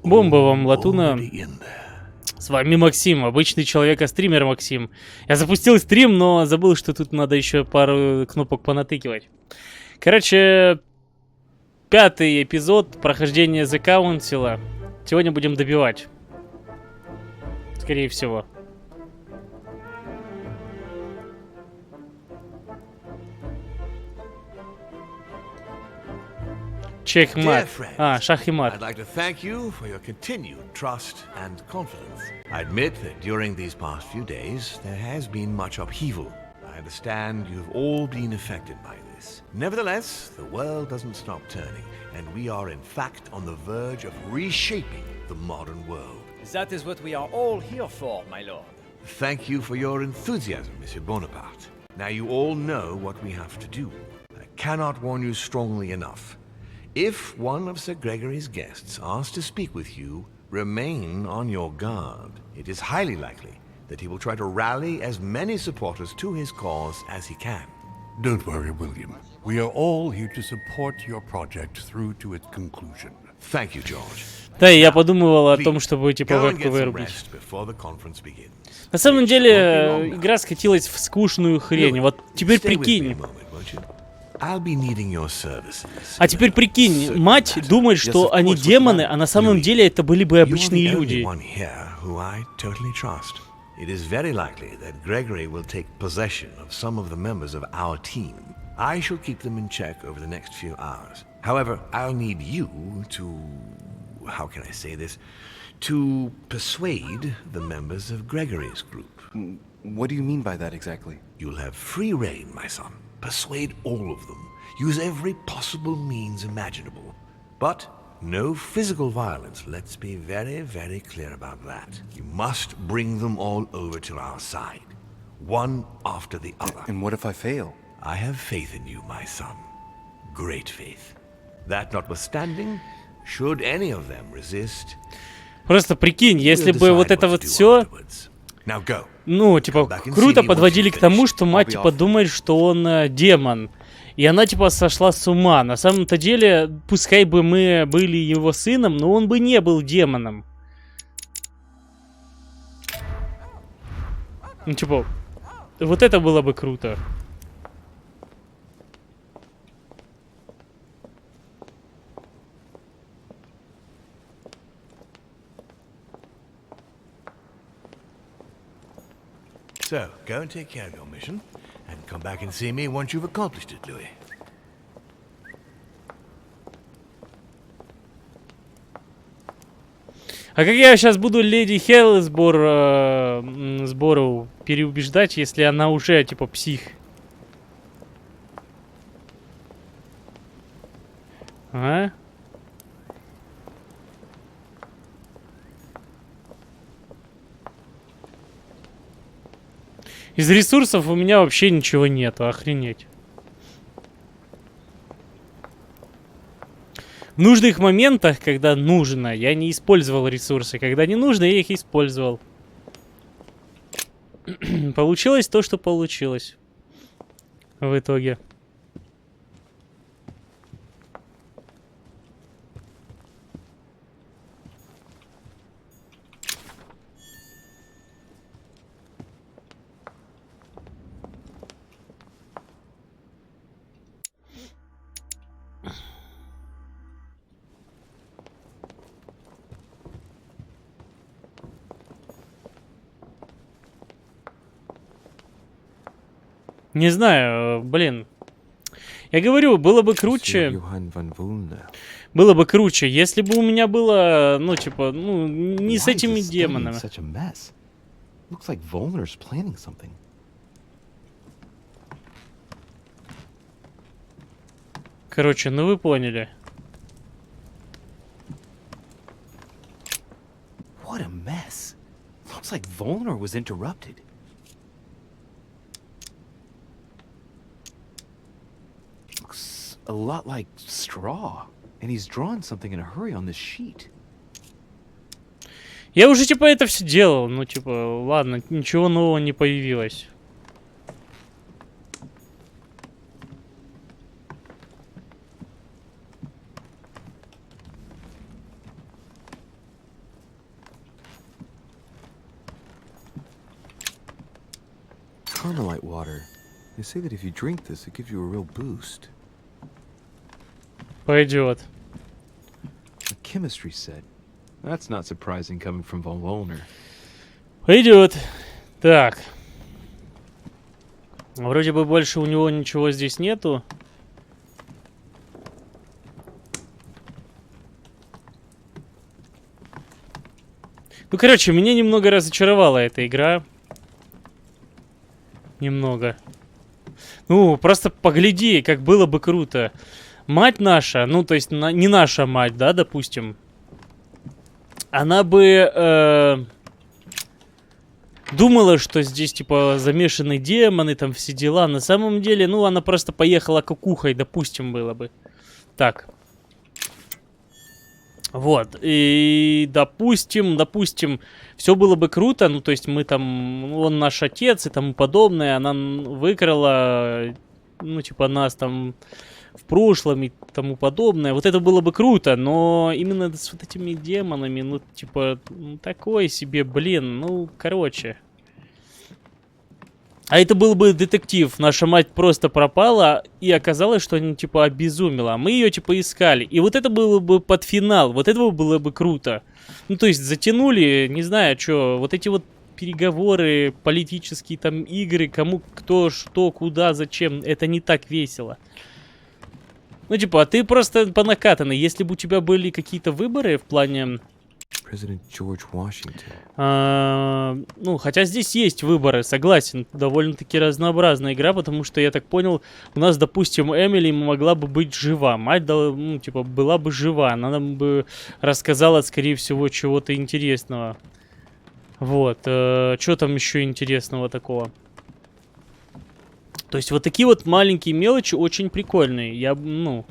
Бомба вам, Латуна. С вами Максим, обычный человек-стример Максим. Я запустил стрим, но забыл, что тут надо еще пару кнопок понатыкивать. Короче, 5-й эпизод прохождения The Council. Сегодня будем добивать. Скорее всего. Чехмат. Шах и мат. I'd like to thank you for your continued trust and confidence. I admit that during these past few days, there has been much upheaval. I understand you've all been affected by this. Nevertheless, the world doesn't stop turning, and we are in fact on the verge of reshaping the modern world. That is what we are all here for, my lord. Thank you for your enthusiasm, Monsieur Bonaparte. Now you all know what we have to do. I cannot warn you strongly enough. If one of Sir Gregory's guests asks to speak with you, remain on your guard. It is highly likely that he will try to rally as many supporters to his cause as he can. Don't worry, William. We are all here to support your project through to its conclusion. Thank you, George. Да, и я подумывал о том, чтобы типа вебку вырубить. На самом деле, игра скатилась в скучную хрень. Вот теперь прикинь. А теперь прикинь, мать думает, что они демоны, а на самом деле это были бы обычные люди. It is very likely that Gregory will take possession of some of the members of our team. I shall keep them in check over the next few hours. However, I'll need you to... how can I say this? To persuade the members of Gregory's group. What do you mean by that exactly? You'll have free reign, my son. Persuade all of them. Use every possible means imaginable. But no physical violence. Let's be very, very clear about that. You must bring them all over to our side. One after the other. And what if I fail? I have faith in you, my son. Great faith. That notwithstanding, should any of them resist... Просто прикинь, если бы вот это вот все... Ну, типа, круто подводили к тому, что мать, типа, думает, что он демон. И она, типа, сошла с ума. На самом-то деле, пускай бы мы были его сыном, но он бы не был демоном. Ну, типа, вот это было бы круто. So, go and take care of your mission, and come back and see me once you've accomplished it, Louis. А как я сейчас буду леди сбору переубеждать, если она уже, типа, псих? А? Из ресурсов у меня вообще ничего нету, охренеть. В нужных моментах, когда нужно, я не использовал ресурсы. Когда не нужно, я их использовал. Получилось то, что получилось. В итоге. Не знаю, блин. Я говорю, было бы круче. Было бы круче, если бы у меня было, ну, типа, ну, не с этими демонами. Короче, ну вы поняли. What a mess. Looks like Volner was interrupted. Looks a lot like straw, and he's drawn something in a hurry on this sheet. Я уже типа это все делал, ну типа, ладно, ничего нового не появилось. Carmelite water. They say that if you drink this, it gives you a real boost. Пойдет. A chemistry set. That's not surprising coming from Von Wollner. Пойдет. Так. Вроде бы больше у него ничего здесь нету. Ну, короче, меня немного разочаровала эта игра. Немного. Ну, просто погляди, как было бы круто. Мать наша, ну, то есть не наша мать, да, допустим. Она бы думала, что здесь, типа, замешаны демоны, там все дела. На самом деле, ну, она просто поехала кукухой, допустим, было бы. Так. Вот, и допустим, все было бы круто, ну, то есть мы там, он наш отец и тому подобное, она выкрала, ну, типа, нас там в прошлом и тому подобное, вот это было бы круто, но именно с вот этими демонами, ну, типа, такой себе, блин, ну, короче. А это был бы детектив. Наша мать просто пропала, и оказалось, что она, типа, обезумела. Мы ее, типа, искали. И вот это было бы под финал. Вот этого было бы круто. Ну, то есть, затянули, не знаю, что, вот эти вот переговоры, политические там игры, кому, кто, что, куда, зачем. Это не так весело. Ну, типа, а ты просто по накатанной. Если бы у тебя были какие-то выборы в плане... President George Washington. Ну, хотя здесь есть выборы, согласен. Довольно-таки разнообразная игра, потому что, я так понял, у нас, допустим, Эмили могла бы быть жива. Мать, ну, типа, была бы жива. Она нам бы рассказала, скорее всего, чего-то интересного. Вот. Что там еще интересного такого? То есть, вот такие вот маленькие мелочи очень прикольные. Я, ну,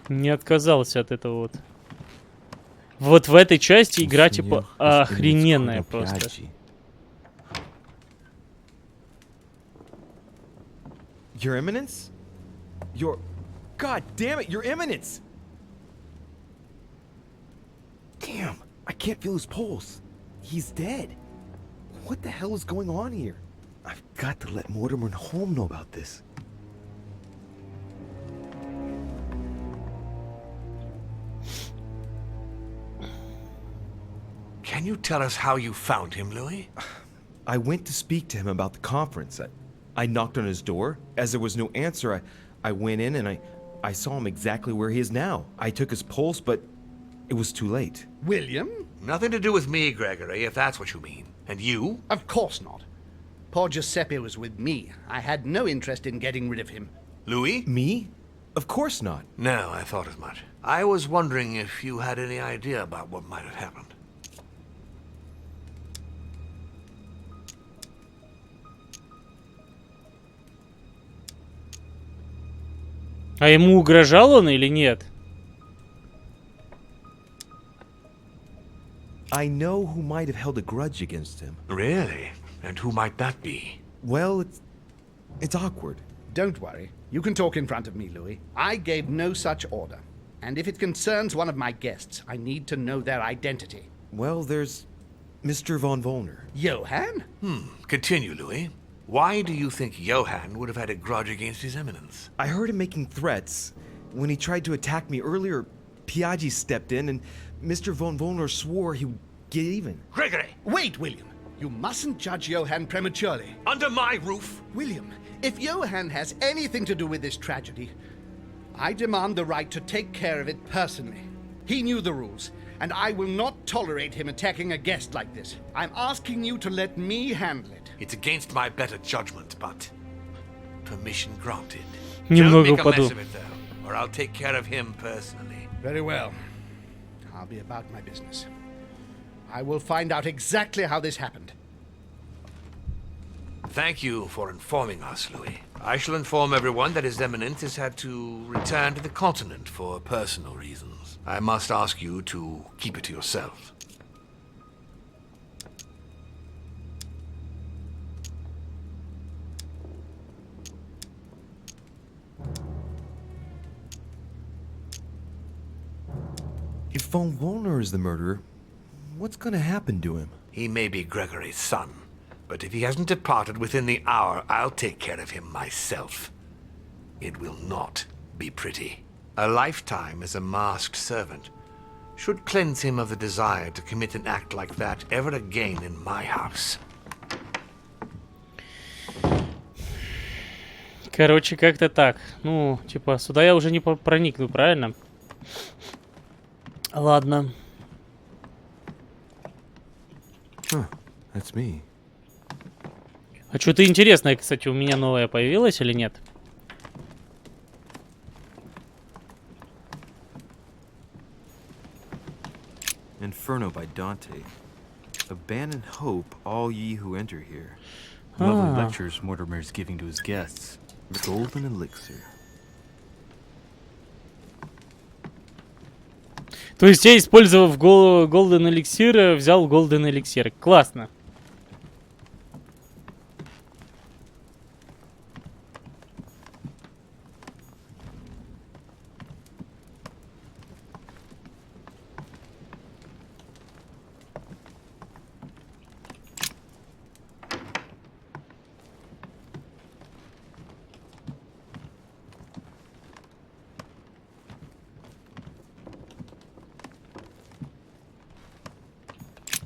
не отказался от этого вот. Вот в этой части игра, типа, охрененная просто. Your Eminence? Your... God damn it, Your Eminence! Damn, I can't feel his pulse. He's dead. What the hell is going on here? I've got to let Mortimer and Holm know about this. Can you tell us how you found him, Louis? I went to speak to him about the conference. I knocked on his door. As there was no answer, I went in and I saw him exactly where he is now. I took his pulse, but it was too late. William? Nothing to do with me, Gregory, if that's what you mean. And you? Of course not. Poor Giuseppe was with me. I had no interest in getting rid of him. Louis? Me? Of course not. No, I thought as much. I was wondering if you had any idea about what might have happened. А ему угрожал он или нет? I know who might have held a grudge against him. Really? And who might that be? Well, it's awkward. Don't worry. You can talk in front of me, Louis. I gave no such order. And if it concerns one of my guests, I need to know their identity. Well, there's Mr. Von Wollner. Johann? Continue, Louis. Why do you think Johann would have had a grudge against His Eminence? I heard him making threats. When he tried to attack me earlier, Piaggi stepped in and Mr. Von Wollner swore he would get even. Gregory! Wait, William. You mustn't judge Johann prematurely. Under my roof? William, if Johann has anything to do with this tragedy, I demand the right to take care of it personally. He knew the rules, and I will not tolerate him attacking a guest like this. I'm asking you to let me handle it. It's against my better judgment, but permission granted. Немного Don't make a упаду. mess of it, though, or I'll take care of him personally. Very well. I'll be about my business. I will find out exactly how this happened. Thank you for informing us, Louis. I shall inform everyone that His Eminence has had to return to the continent for personal reasons. I must ask you to keep it to yourself. If Von Wollner is the murderer, what's gonna happen to him? He may be Gregory's son, But if he hasn't departed within the hour, I'll take care of him myself. It will not be pretty. A lifetime as a masked servant should cleanse him of the desire to commit an act like that ever again in my house. Короче, как-то так. Ну, типа, сюда я уже не проникну, правильно? Ладно. Huh, that's me. А что-то интересное, кстати, у меня новое появилось или нет? Inferno by Dante. Abandon hope, all ye who enter here. Lovely lectures Mortimer's giving to his guests. Golden elixir. То есть я, использовав Golden Elixir, взял Golden Elixir. Классно.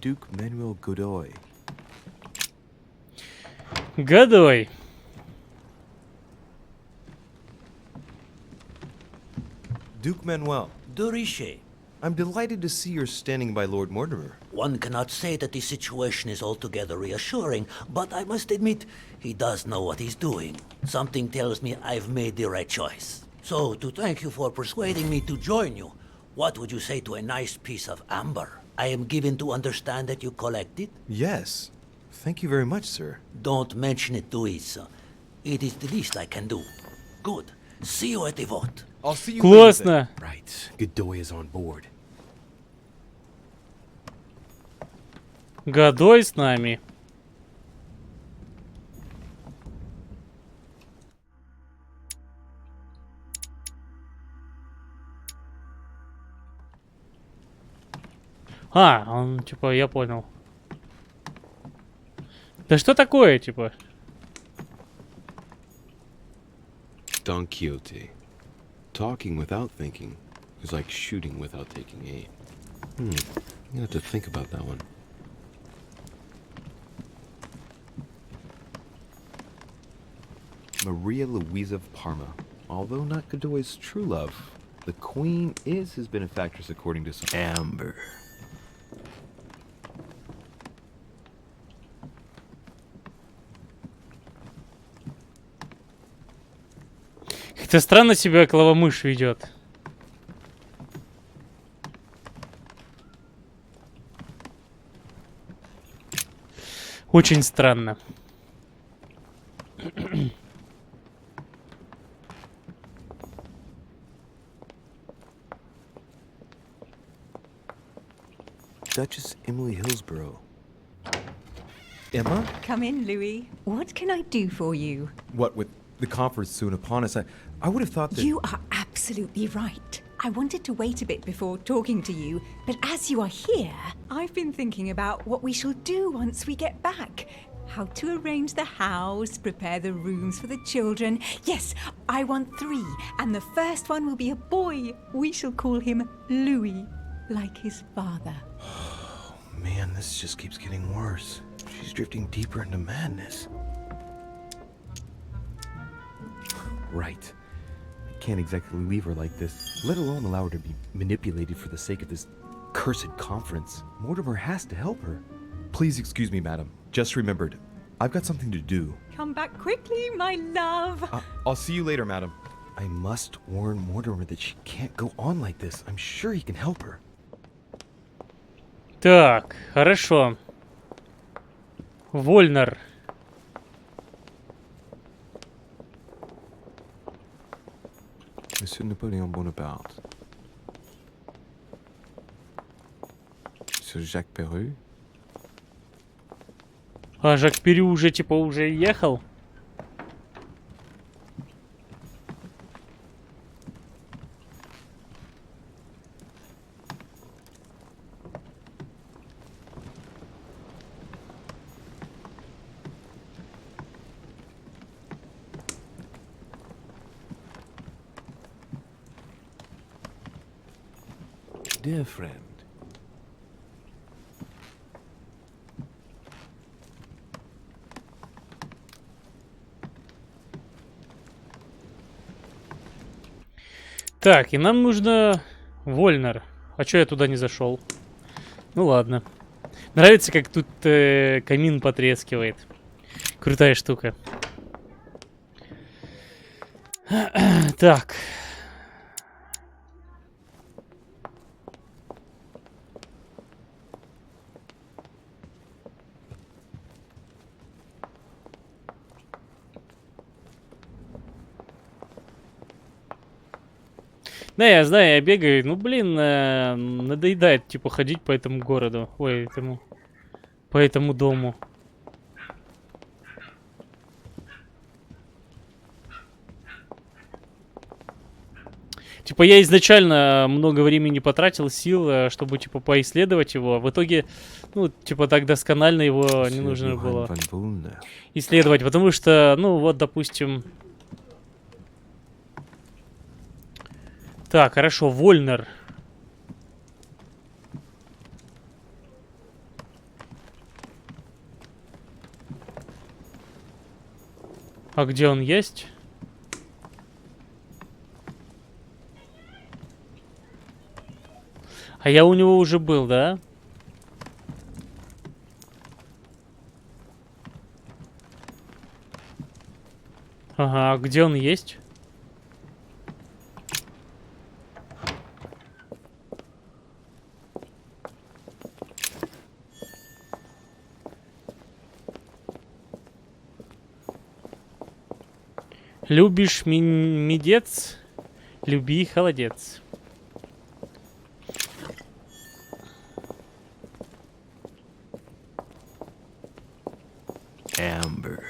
Duke Manuel Godoy. Годой. Duke Manuel, Doriche, I'm delighted to see you're standing by Lord Mortimer. one cannot say that the situation is altogether reassuring, but I must admit, he does know what he's doing. Something tells me I've made the right choice. So, to thank you for persuading me to join you, what would you say to a nice piece of amber? I am given to understand that you collect it? Yes. Thank you very much, sir. Don't mention it to Isa. It is the least I can do. Good. See you at the vote. I'll see you later then. Классно. Right. Godoy is on board. Годой с нами. А, он, типа, я понял. Да что такое, типа? Don Quixote. Talking without thinking is like shooting without taking aim. You have to think about that one. Maria Louisa of Parma. Although not Godoy's true love, the queen is his benefactress according to some Amber. Как-то странно себя клавомышь ведет. Очень странно. Duchess Emily Hillsborough. Emma? Come in, Louis. What can I do for you? What, with the conference soon upon us, I would have thought that... You are absolutely right. I wanted to wait a bit before talking to you, but as you are here, I've been thinking about what we shall do once we get back. How to arrange the house, prepare the rooms for the children. Yes, I want 3, and the first one will be a boy. We shall call him Louis, like his father. Man, this just keeps getting worse. She's drifting deeper into madness. Right. I can't exactly leave her like this, let alone allow her to be manipulated for the sake of this cursed conference. Mortimer has to help her. Please excuse me, madam. Just remembered. I've got something to do. Come back quickly, my love. I'll see you later, madam. I must warn Mortimer that she can't go on like this. I'm sure he can help her. Так, хорошо. Вольнер. Monsieur Napoleon Bonaparte. Monsieur Jacques Perru. А Жак Перю уже, типа, уже ехал? dear friend. Так, и нам нужно Вольнер. А чё я туда не зашел? Ну ладно. Нравится, как тут камин потрескивает. Крутая штука. Так. Да, я знаю, я бегаю. Ну, блин, надоедает, типа, ходить по этому городу. Ой, по этому дому. Типа, я изначально много времени потратил, сил, чтобы, типа, поисследовать его. В итоге, ну, типа, так досконально его не нужно было исследовать. Потому что, ну, вот, допустим... Так, хорошо, Вольнер. А где он есть? А я у него уже был, да? Ага, а где он есть? Любишь медец? Люби холодец. Amber.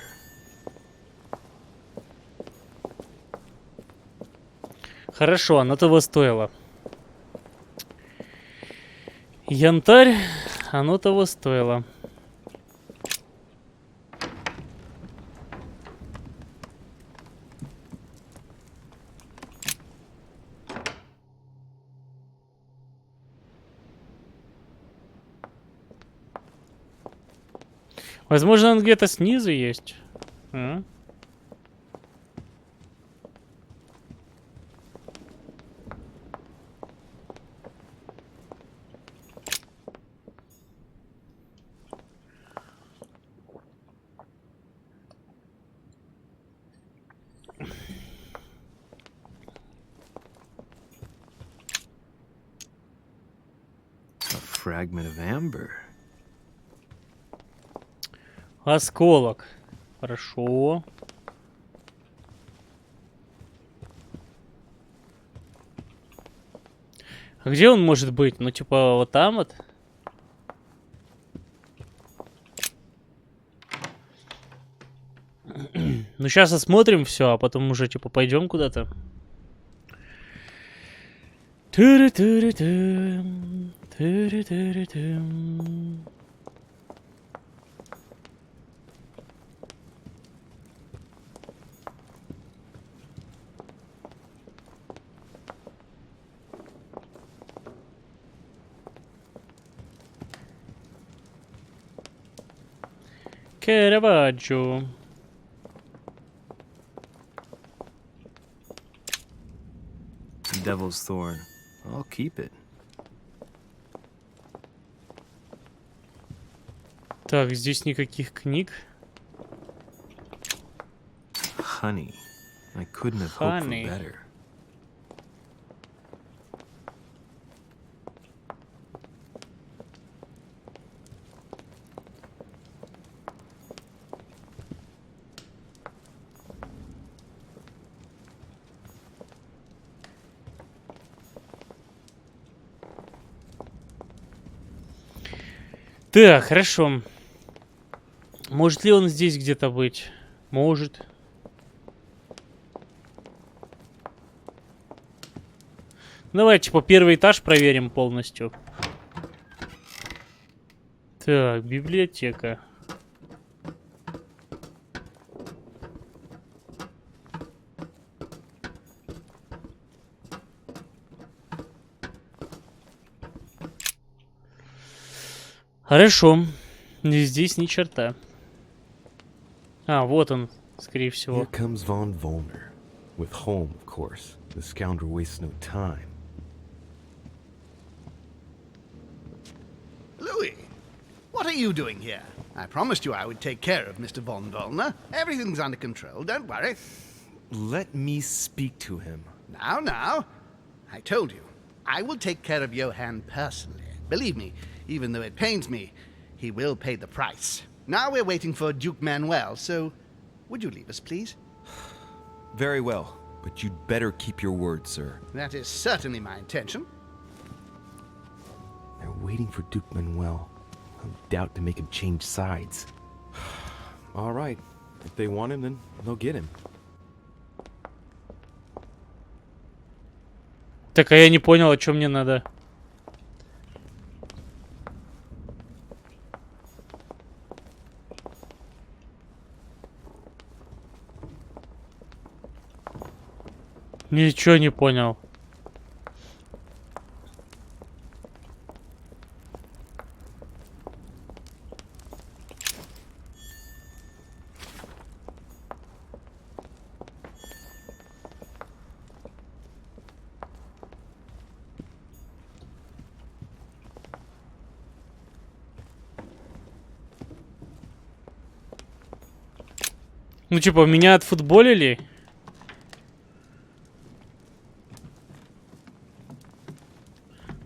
Хорошо, оно того стоило. Янтарь, оно того стоило. Возможно, он где-то снизу есть. А? A fragment of amber. Осколок. Хорошо. А где он может быть? Ну, типа, вот там вот? Ну, сейчас осмотрим все, а потом уже, типа, пойдем куда-то. Тыры-тыры-тым, тыры-тыры-тым. Караваджо. Devil's thorn. I'll keep it. Так, здесь никаких книг. Honey. I couldn't have hoped for Honey. better. Так, хорошо. Может ли он здесь где-то быть? Может. Давай, типа, первый этаж проверим полностью. Так, библиотека. Хорошо. Здесь ни черта. А, вот он, скорее всего. Here comes von Volner. With home, of course. The scoundrel wastes no time. Louis, what are you doing here? I promised you I would take care of Mr. von Volner. Everything's under control, don't worry. Let me speak to him. Now. I told you, I will take care of Johann personally. Believe me, even though it pains me, he will pay the price. Now we're waiting for Duke Manuel, so would you leave us, please? Very well, but you'd better keep your word, sir. That is certainly my intention. They're waiting for Duke Manuel. No doubt to make him change sides. All right. If they want him, then they'll get him. Так, а я не понял, о чем мне надо. Ничего не понял. Ну, типа, меня отфутболили?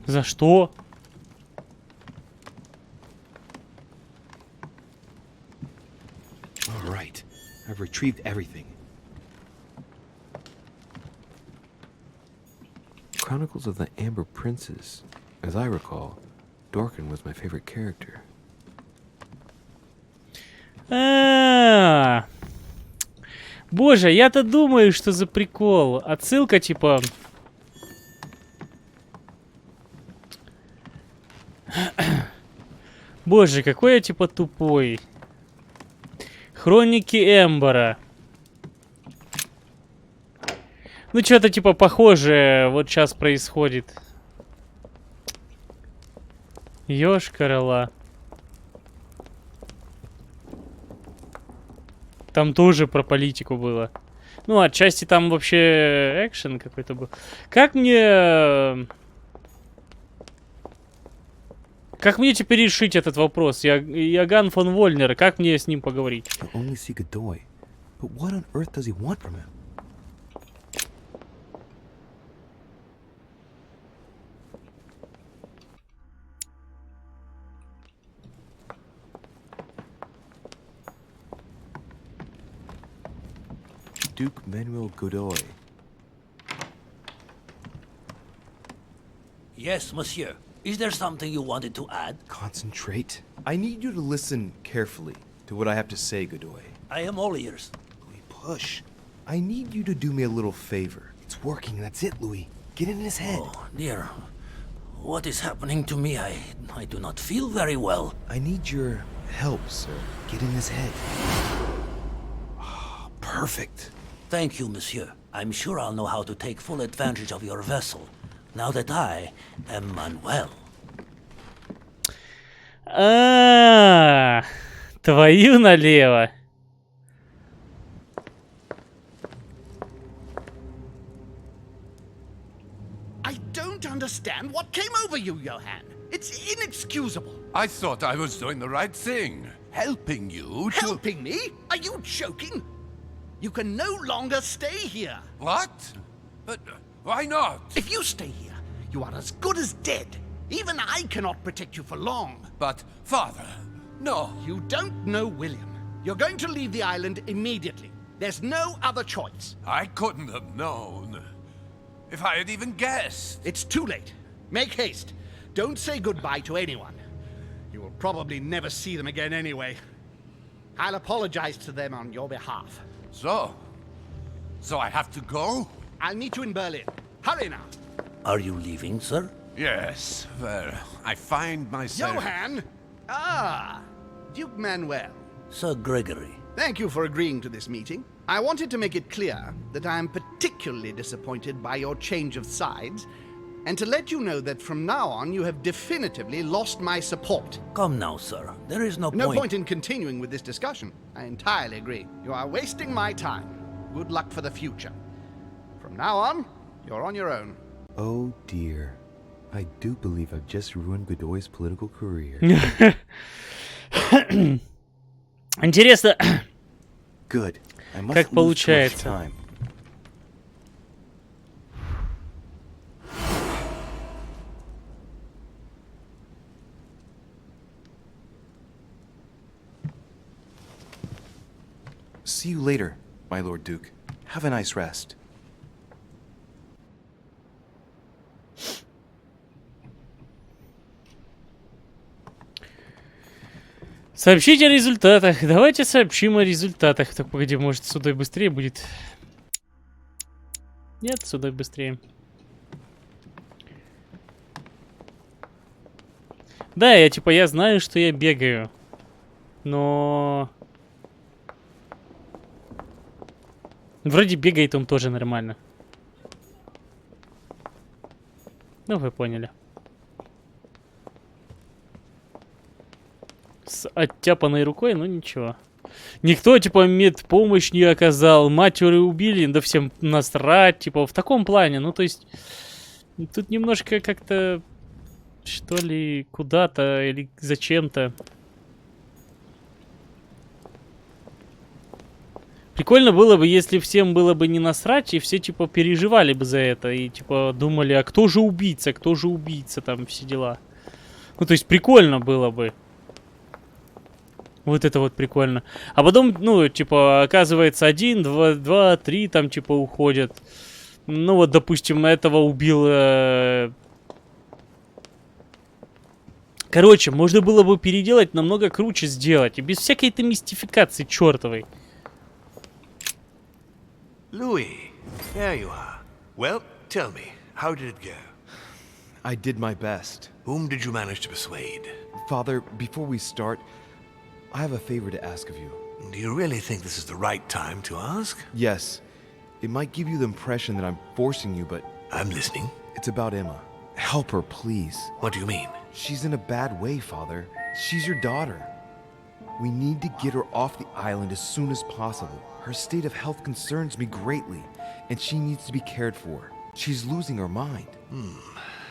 За что? All right. I've retrieved everything. Chronicles of the Amber Princes. As I recall, Dorkin was my favorite character. Боже, я-то думаю, что за прикол. Отсылка типа... Боже, какой я типа тупой. Хроники Эмбера. Ну, что-то типа похожее вот сейчас происходит. Ёшкарала. Там тоже про политику было. Ну, отчасти там вообще экшен какой-то был. Как мне теперь решить этот вопрос? Яган фон Вольнер, как мне с ним поговорить? Duke Manuel Godoy. Yes, monsieur. Is there something you wanted to add? Concentrate. I need you to listen carefully to what I have to say, Godoy. I am all ears. Louis, push. I need you to do me a little favor. It's working, that's it, Louis. Get in his head. Oh, dear. What is happening to me? I do not feel very well. I need your help, sir. Get in his head. Perfect. Thank you, monsieur. I'm sure I'll know how to take full advantage of your vessel, now that I am Manuel. Твою налево. I don't understand what came over you, Johann. It's inexcusable. I thought I was doing the right thing. Helping you to... Helping me? Are you joking? You can no longer stay here. What? But why not? If you stay here, you are as good as dead. Even I cannot protect you for long. But, Father, no. You don't know William. You're going to leave the island immediately. There's no other choice. I couldn't have known. If I had even guessed. It's too late. Make haste. Don't say goodbye to anyone. You will probably never see them again anyway. I'll apologize to them on your behalf. So I have to go? I'll meet you in Berlin. Hurry now. Are you leaving, sir? Yes, well, I find myself... Johann! Ah, Duke Manuel. Sir Gregory. Thank you for agreeing to this meeting. I wanted to make it clear that I am particularly disappointed by your change of sides, and to let you know that from now on you have definitively lost my support. Come now, sir. There is no No point. point in continuing with this discussion. I entirely agree. You are wasting my time. Good luck for the future. From now on, you're on your own. Oh dear. I do believe I've just ruined Godoy's political career. Интересно, Good. I mustn't как lose too much получается. time. See you later, my Lord Duke. Have a nice rest. Сообщите о результатах. Давайте сообщим о результатах. Так, погоди, может, сюда и быстрее будет? Нет, сюда и быстрее. Да, я знаю, что я бегаю. Но... Вроде бегает он тоже нормально. Ну, вы поняли. С оттяпанной рукой, ну ничего. Никто, типа, медпомощь не оказал. Матеры убили, да всем насрать. Типа, в таком плане. Ну, то есть... Тут немножко как-то... Что ли, куда-то или зачем-то. Прикольно было бы, если всем было бы не насрать, и все, типа, переживали бы за это. И, типа, думали, а кто же убийца, там все дела. Ну, то есть, прикольно было бы. Вот это вот прикольно. А потом, ну, типа, оказывается, 1, 2, 3 там, типа, уходят. Ну, вот, допустим, этого убил... Короче, можно было бы переделать, намного круче сделать. И без всякой-то мистификации чертовой. Louis, there you are. Well, tell me, how did it go? I did my best. Whom did you manage to persuade? Father, before we start, I have a favor to ask of you. Do you really think this is the right time to ask? Yes. It might give you the impression that I'm forcing you, but... I'm listening. It's about Emma. Help her, please. What do you mean? She's in a bad way, Father. She's your daughter. We need to get her off the island as soon as possible. Her state of health concerns me greatly, and she needs to be cared for. She's losing her mind.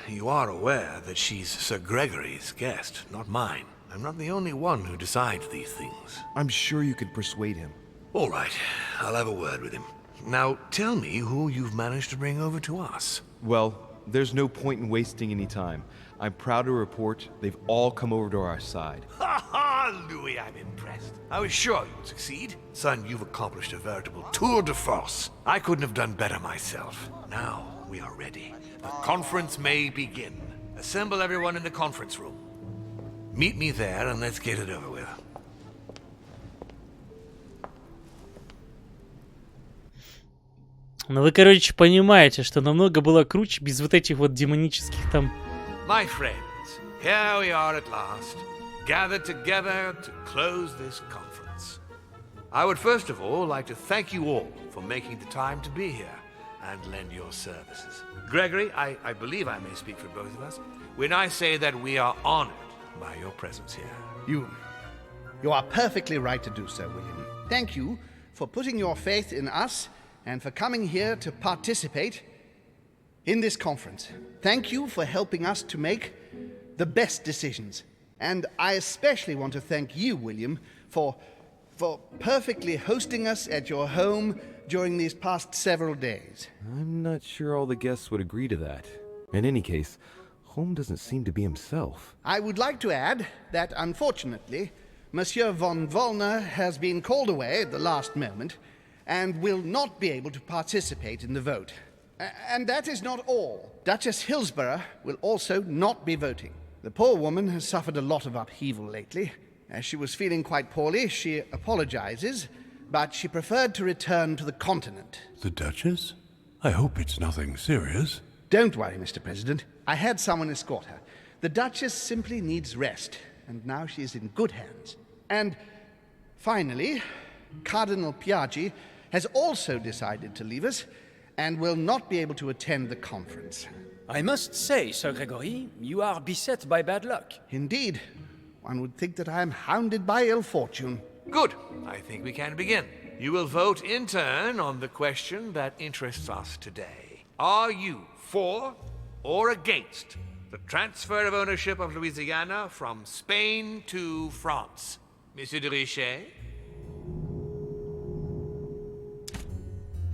You are aware that she's Sir Gregory's guest, not mine. I'm not the only one who decides these things. I'm sure you could persuade him. All right, I'll have a word with him. Now, tell me who you've managed to bring over to us. Well, there's no point in wasting any time. I'm proud to report they've all come over to our side. Ha ha, Louis, I'm impressed. I was sure you would succeed. Son, you've accomplished a veritable tour de force. I couldn't have done better myself. Now, we are ready. The conference may begin. Assemble everyone in the conference room. Meet me there and let's get it over with. Ну вы, короче, понимаете, что намного было круче без вот этих вот демонических там... My friends, here we are at last, gathered together to close this conference. I would first of all like to thank you all for making the time to be here and lend your services. Gregory, I believe I may speak for both of us when I say that we are honored by your presence here. You are perfectly right to do so, William. Thank you for putting your faith in us and for coming here to participate in this conference. Thank you for helping us to make the best decisions. And I especially want to thank you, William, for perfectly hosting us at your home during these past several days. I'm not sure all the guests would agree to that. In any case, Holm doesn't seem to be himself. I would like to add that, unfortunately, Monsieur von Wollner has been called away at the last moment and will not be able to participate in the vote. And that is not all. Duchess Hillsborough will also not be voting. The poor woman has suffered a lot of upheaval lately. As she was feeling quite poorly, she apologizes, but she preferred to return to the continent. The Duchess? I hope it's nothing serious. Don't worry, Mr. President. I had someone escort her. The Duchess simply needs rest, and now she is in good hands. And finally, Cardinal Piaggi has also decided to leave us, and will not be able to attend the conference. I must say, Sir Gregory, you are beset by bad luck. Indeed, one would think that I am hounded by ill fortune. Good. I think we can begin. You will vote in turn on the question that interests us today. Are you for or against the transfer of ownership of Louisiana from Spain to France? Monsieur de Richet?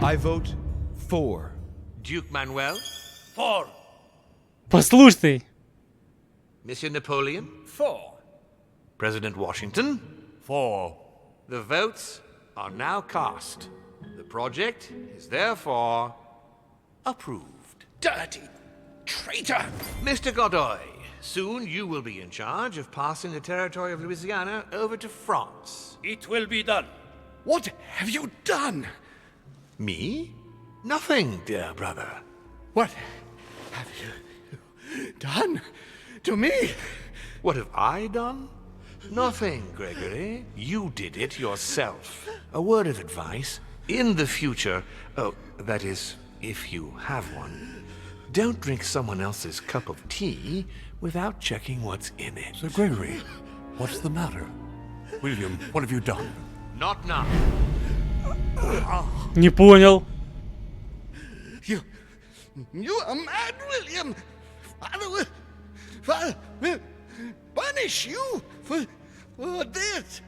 I vote for. Duke Manuel? For. Послушный. Monsieur Napoleon? For. President Washington? For. The votes are now cast. The project is therefore approved. Dirty traitor! Mr. Godoy, soon you will be in charge of passing the territory of Louisiana over to France. It will be done. What have you done? Me? Nothing, dear brother. What have you done to me? What have I done? Nothing, Gregory. You did it yourself. A word of advice. In the future, that is, if you have one, don't drink someone else's cup of tea without checking what's in it. Sir Gregory, what's the matter? William, what have you done? Not now. Не понял. You are mad, William. Father will punish you for this.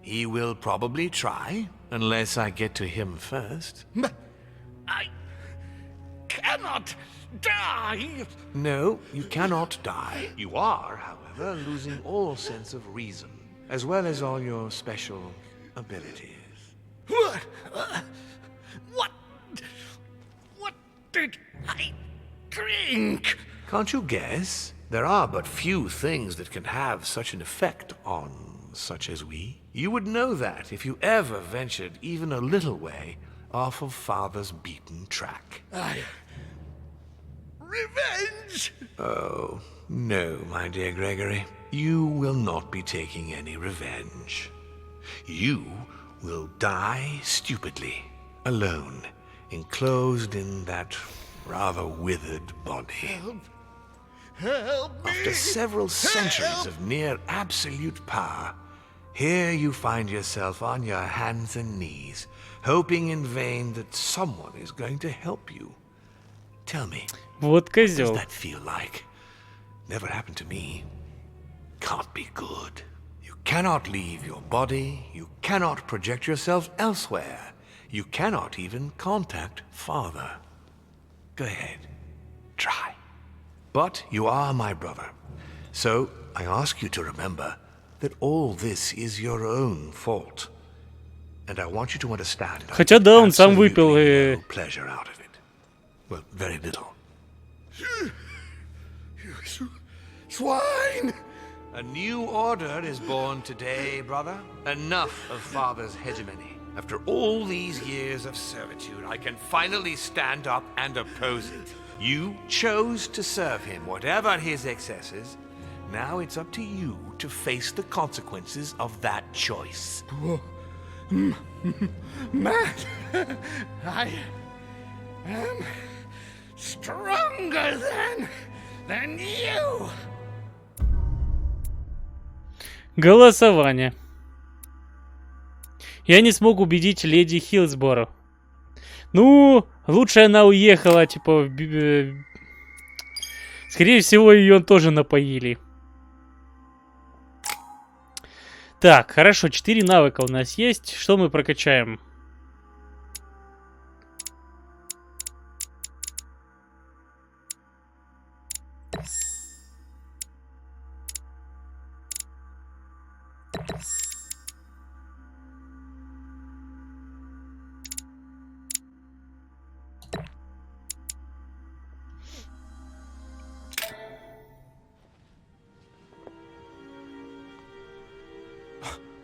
He will probably try, unless I get to him first. But I cannot die. No, you cannot die. You are, however, losing all sense of reason, as well as all your special abilities. What did I drink? Can't you guess? There are but few things that can have such an effect on such as we. You would know that if you ever ventured even a little way off of Father's beaten track. Revenge! Oh, no, my dear Gregory. You will not be taking any revenge. You will die stupidly, alone, enclosed in that rather withered body. Help me! After several centuries of near absolute power, here you find yourself on your hands and knees, hoping in vain that someone is going to help you. Tell me, Вот what does козел. that feel like? Never happened to me. Can't be good. You cannot leave your body, you cannot project yourself elsewhere, you cannot even contact Father. Go ahead, try. But you are my brother, so I ask you to remember that all this is your own fault. And I want you to understand I Хотя да, он сам absolutely выпил и... no pleasure out of it. Well, very little. You swine! A new order is born today, brother. Enough of Father's hegemony. After all these years of servitude, I can finally stand up and oppose it. You chose to serve him, whatever his excesses. Now it's up to you to face the consequences of that choice. Matt, I am stronger than you. Голосование. Я не смог убедить леди Хилсборо. Ну, лучше она уехала, типа... Скорее всего, ее тоже напоили. Так, хорошо, 4 навыка у нас есть. Что мы прокачаем?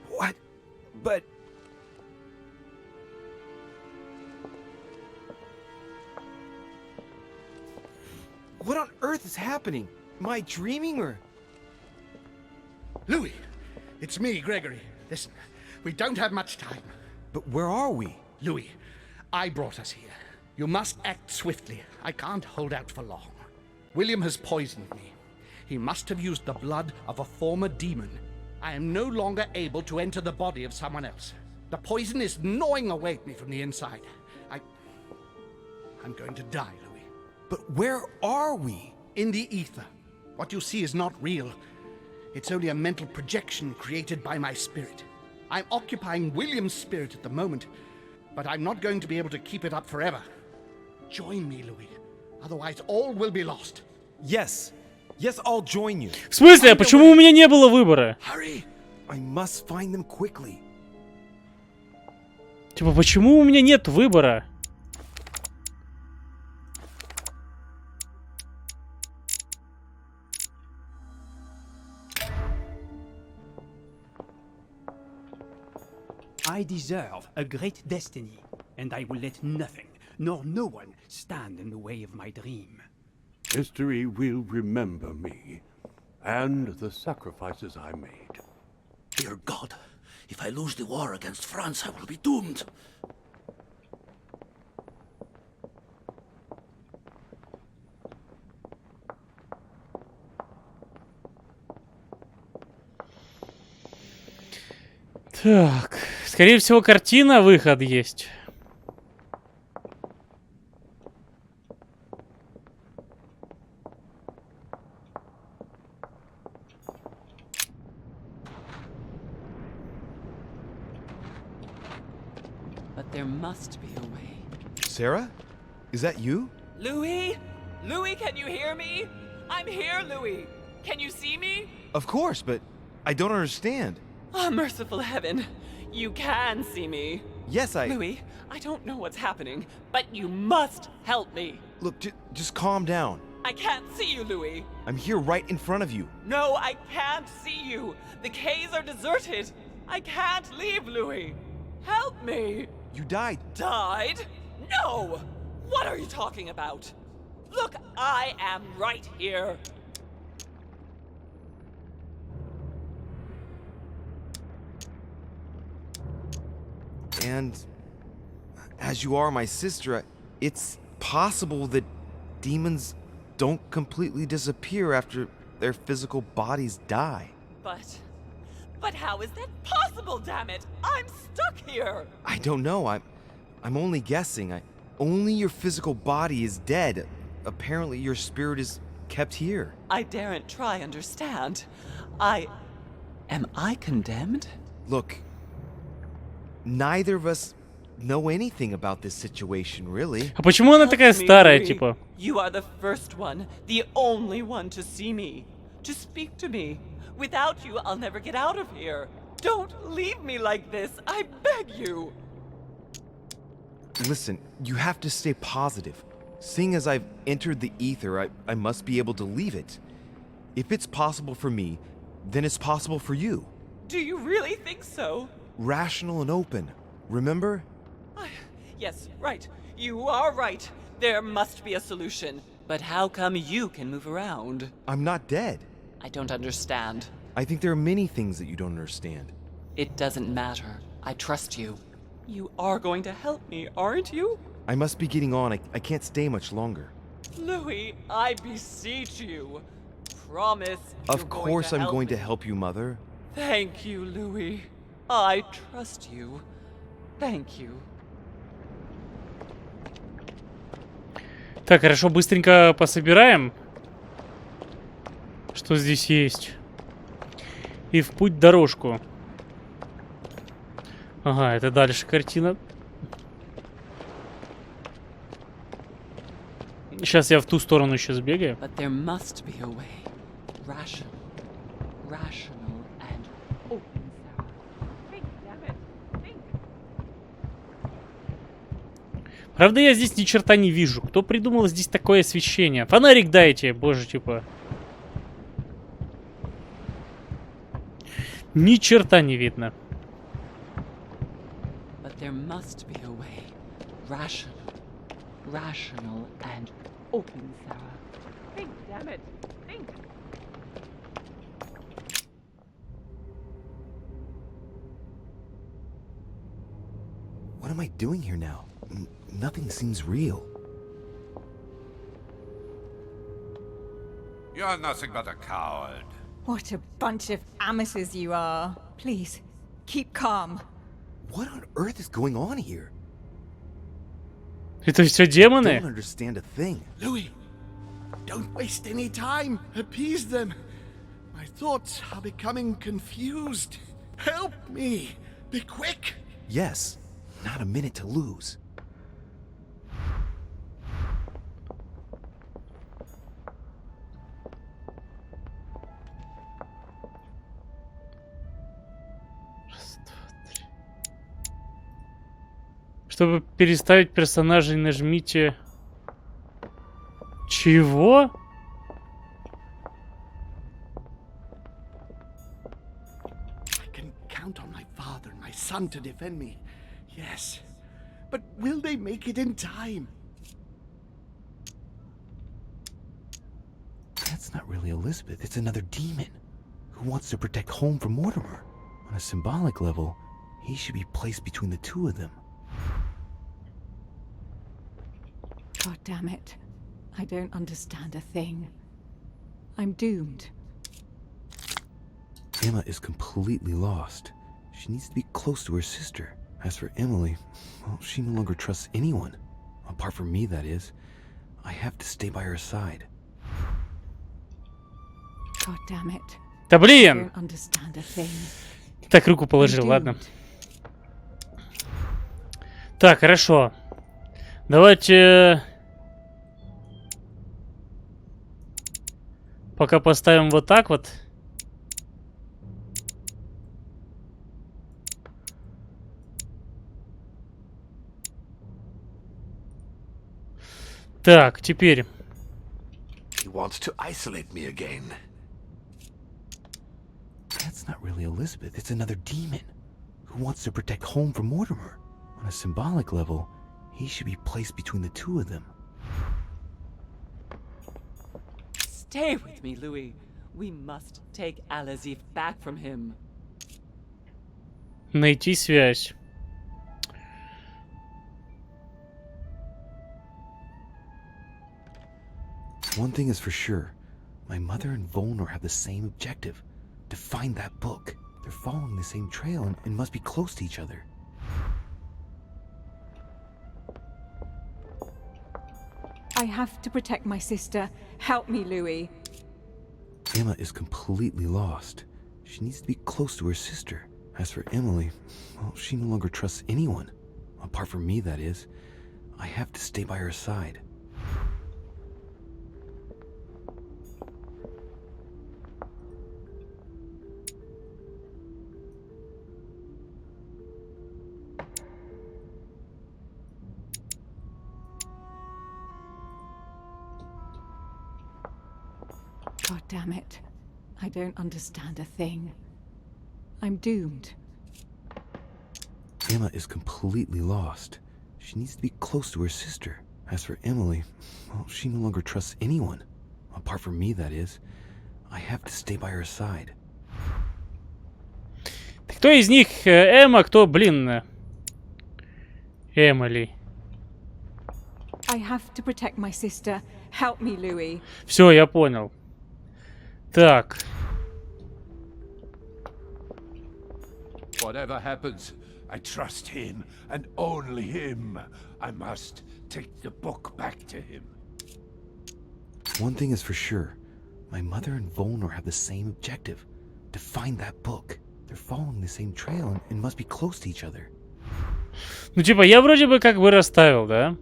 What? But... What on earth is happening? Am I dreaming or... Louis, it's me, Gregory. Listen, we don't have much time. But where are we? Louis, I brought us here. You must act swiftly. I can't hold out for long. William has poisoned me. He must have used the blood of a former demon. I am no longer able to enter the body of someone else. The poison is gnawing away at me from the inside. I'm going to die, Louis. But where are we? In the ether. What you see is not real. It's only a mental projection created by my spirit. I'm occupying William's spirit at the moment, but I'm not going to be able to keep it up forever. Join me, Louis. Otherwise, all will be lost. Yes. Yes, I'll join you. В смысле? А почему у меня не было выбора? Hurry! I must find them quickly. Типа, почему у меня нет выбора? I deserve a great destiny, and I will let nothing, nor no one, stand in the way of my dream. History will remember me and the sacrifices I made. Dear God, if I lose the war against France, I will be doomed. Так, скорее всего, картина, выход есть. But there must be a way. Sarah? Is that you? Louis? Louis, can you hear me? I'm here, Louis. Can you see me? Of course, but I don't understand. Oh, merciful heaven. You can see me. Yes, Louis, I don't know what's happening, but you must help me. Look, just calm down. I can't see you, Louis. I'm here right in front of you. No, I can't see you. The caves are deserted. I can't leave, Louis. Help me. You died. Died? No! What are you talking about? Look, I am right here. And as you are my sister, it's possible that demons don't completely disappear after their physical bodies die. But how is that possible, damn it? I'm stuck here. I don't know. I'm only guessing. Only your physical body is dead. Apparently your spirit is kept here. I daren't try understand. Am I condemned? Look, neither of us know anything about this situation, really. А почему она такая старая, типа? You are the first one, the only one to see me, to speak to me. Without you, I'll never get out of here. Don't leave me like this, I beg you. Listen, you have to stay positive. Seeing as I've entered the ether, I must be able to leave it. If it's possible for me, then it's possible for you. Do you really think so? Rational and open, remember? Yes, right. You are right. There must be a solution. But how come you can move around? I'm not dead. I don't understand. I think there are many things that you don't understand. It doesn't matter. I trust you. You are going to help me, aren't you? I must be getting on. I can't stay much longer. Louis, I beseech you. Promise. Of course I'm going to help you, Mother. Thank you, Louis. I trust you. Thank you. Так, хорошо, быстренько пособираем. Что здесь есть? И в путь дорожку. Ага, это дальше картина. Сейчас я в ту сторону еще сбегаю. But there must be a way. Rational and open, Sarah. Think, damn it. Think. Правда, я здесь ни черта не вижу. Кто придумал здесь такое освещение? Фонарик дайте, боже, типа. Ни черта не видно. But there must be a way. Rational and open, Sarah. Think, damn it. Think. What am I doing here now? Nothing seems real. You're nothing but a coward. What a bunch of amateurs you are. Please, keep calm. What on earth is going on here? Это все I демоны? don't understand a thing. Louis, don't waste any time. Appease them. My thoughts are becoming confused. Help me. Be quick. Yes, not a minute to lose. Чтобы переставить персонажей, нажмите... Чего? I can count on my father and my son to defend me. Yes. But will they make it in time? That's not really Elizabeth. It's another demon who wants to protect home from Mortimer. On a symbolic level, he should be placed between the two of them. God damn it. I don't understand a thing. I'm doomed. Emma is completely lost. She needs to be close to her sister. As for Emily, well, she no longer trusts anyone. Apart from me, that is. I have to stay by her side. God damn it. Да I блин! don't understand a thing. Так, руку положил, I'm ладно. doomed. Так, хорошо. Давайте... Пока поставим вот так вот. Так, теперь... He wants to isolate me again. That's not really Elizabeth. It's another demon who wants to protect home from Mortimer. On a symbolic level, he should be placed between the two of them. Stay with me, Louis. We must take Alazif back from him. Найти связь. One thing is for sure. My mother and Volnor have the same objective. To find that book. They're following the same trail and must be close to each other. I have to protect my sister. Help me, Louis. Emma is completely lost. She needs to be close to her sister. As for Emily, well, she no longer trusts anyone. Apart from me, that is. I have to stay by her side. God damn it. I don't understand a thing. I'm doomed. Emma is completely lost. She needs to be close to her sister. As for Emily, well, she no longer trusts anyone. Apart from me, that is. I have to stay by her side. Кто из них Эмма, кто, блин, Эмили? I have to protect my sister. Help me, Louis. Все, я понял. Так. Whatever happens, I trust him and only him. I must take the book back to him. One thing is for sure. My mother and Volnor have the same objective. To find that book. They're following the same trail and must be close to each other. Ну, типа, я вроде бы как бы расставил, да?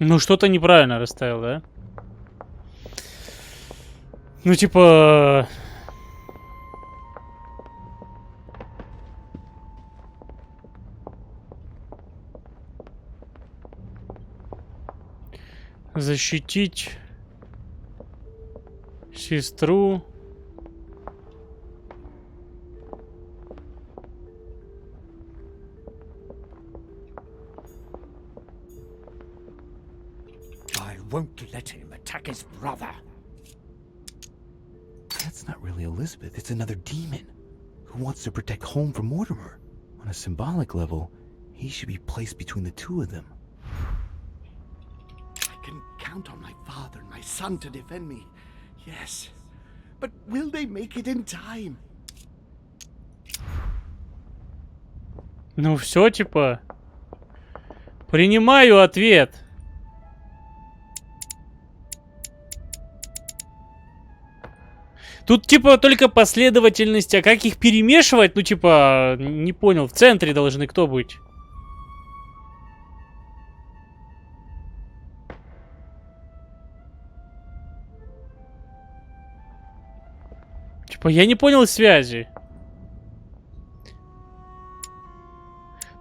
Ну, что-то неправильно расставил, да? Ну, типа... Защитить сестру. I won't let him attack his brother. That's not really Elizabeth, it's another demon who wants to protect home from Mortimer. On a symbolic level, he should be placed between the two of them. I can count on my father and my son to defend me. Yes. But will they make it in time? Ну все, типа. Принимаю ответ. Тут типа только последовательность, а как их перемешивать? Ну типа, не понял, в центре должны кто быть? Типа, я не понял связи.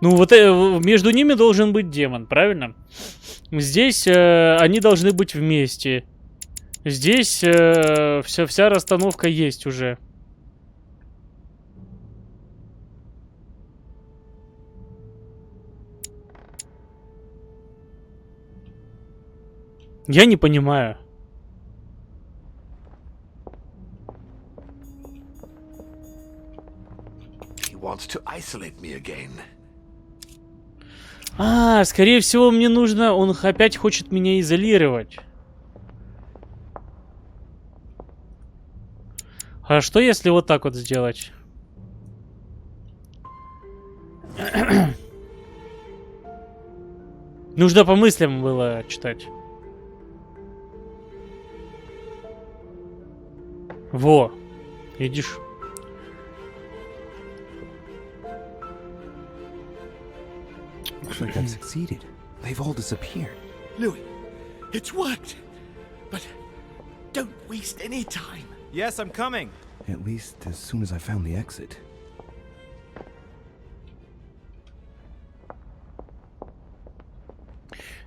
Ну вот между ними должен быть демон, правильно? Здесь они должны быть вместе. Здесь вся расстановка есть уже. Я не понимаю. He wants to isolate me again. А, скорее всего, мне нужно... Он опять хочет меня изолировать. А что, если вот так вот сделать? Нужно по мыслям было читать. Во, видишь? Looks like I've succeeded. They've all disappeared. Louis, it's worked. But don't waste any time. Yes, I'm coming. At least as soon as I found the exit.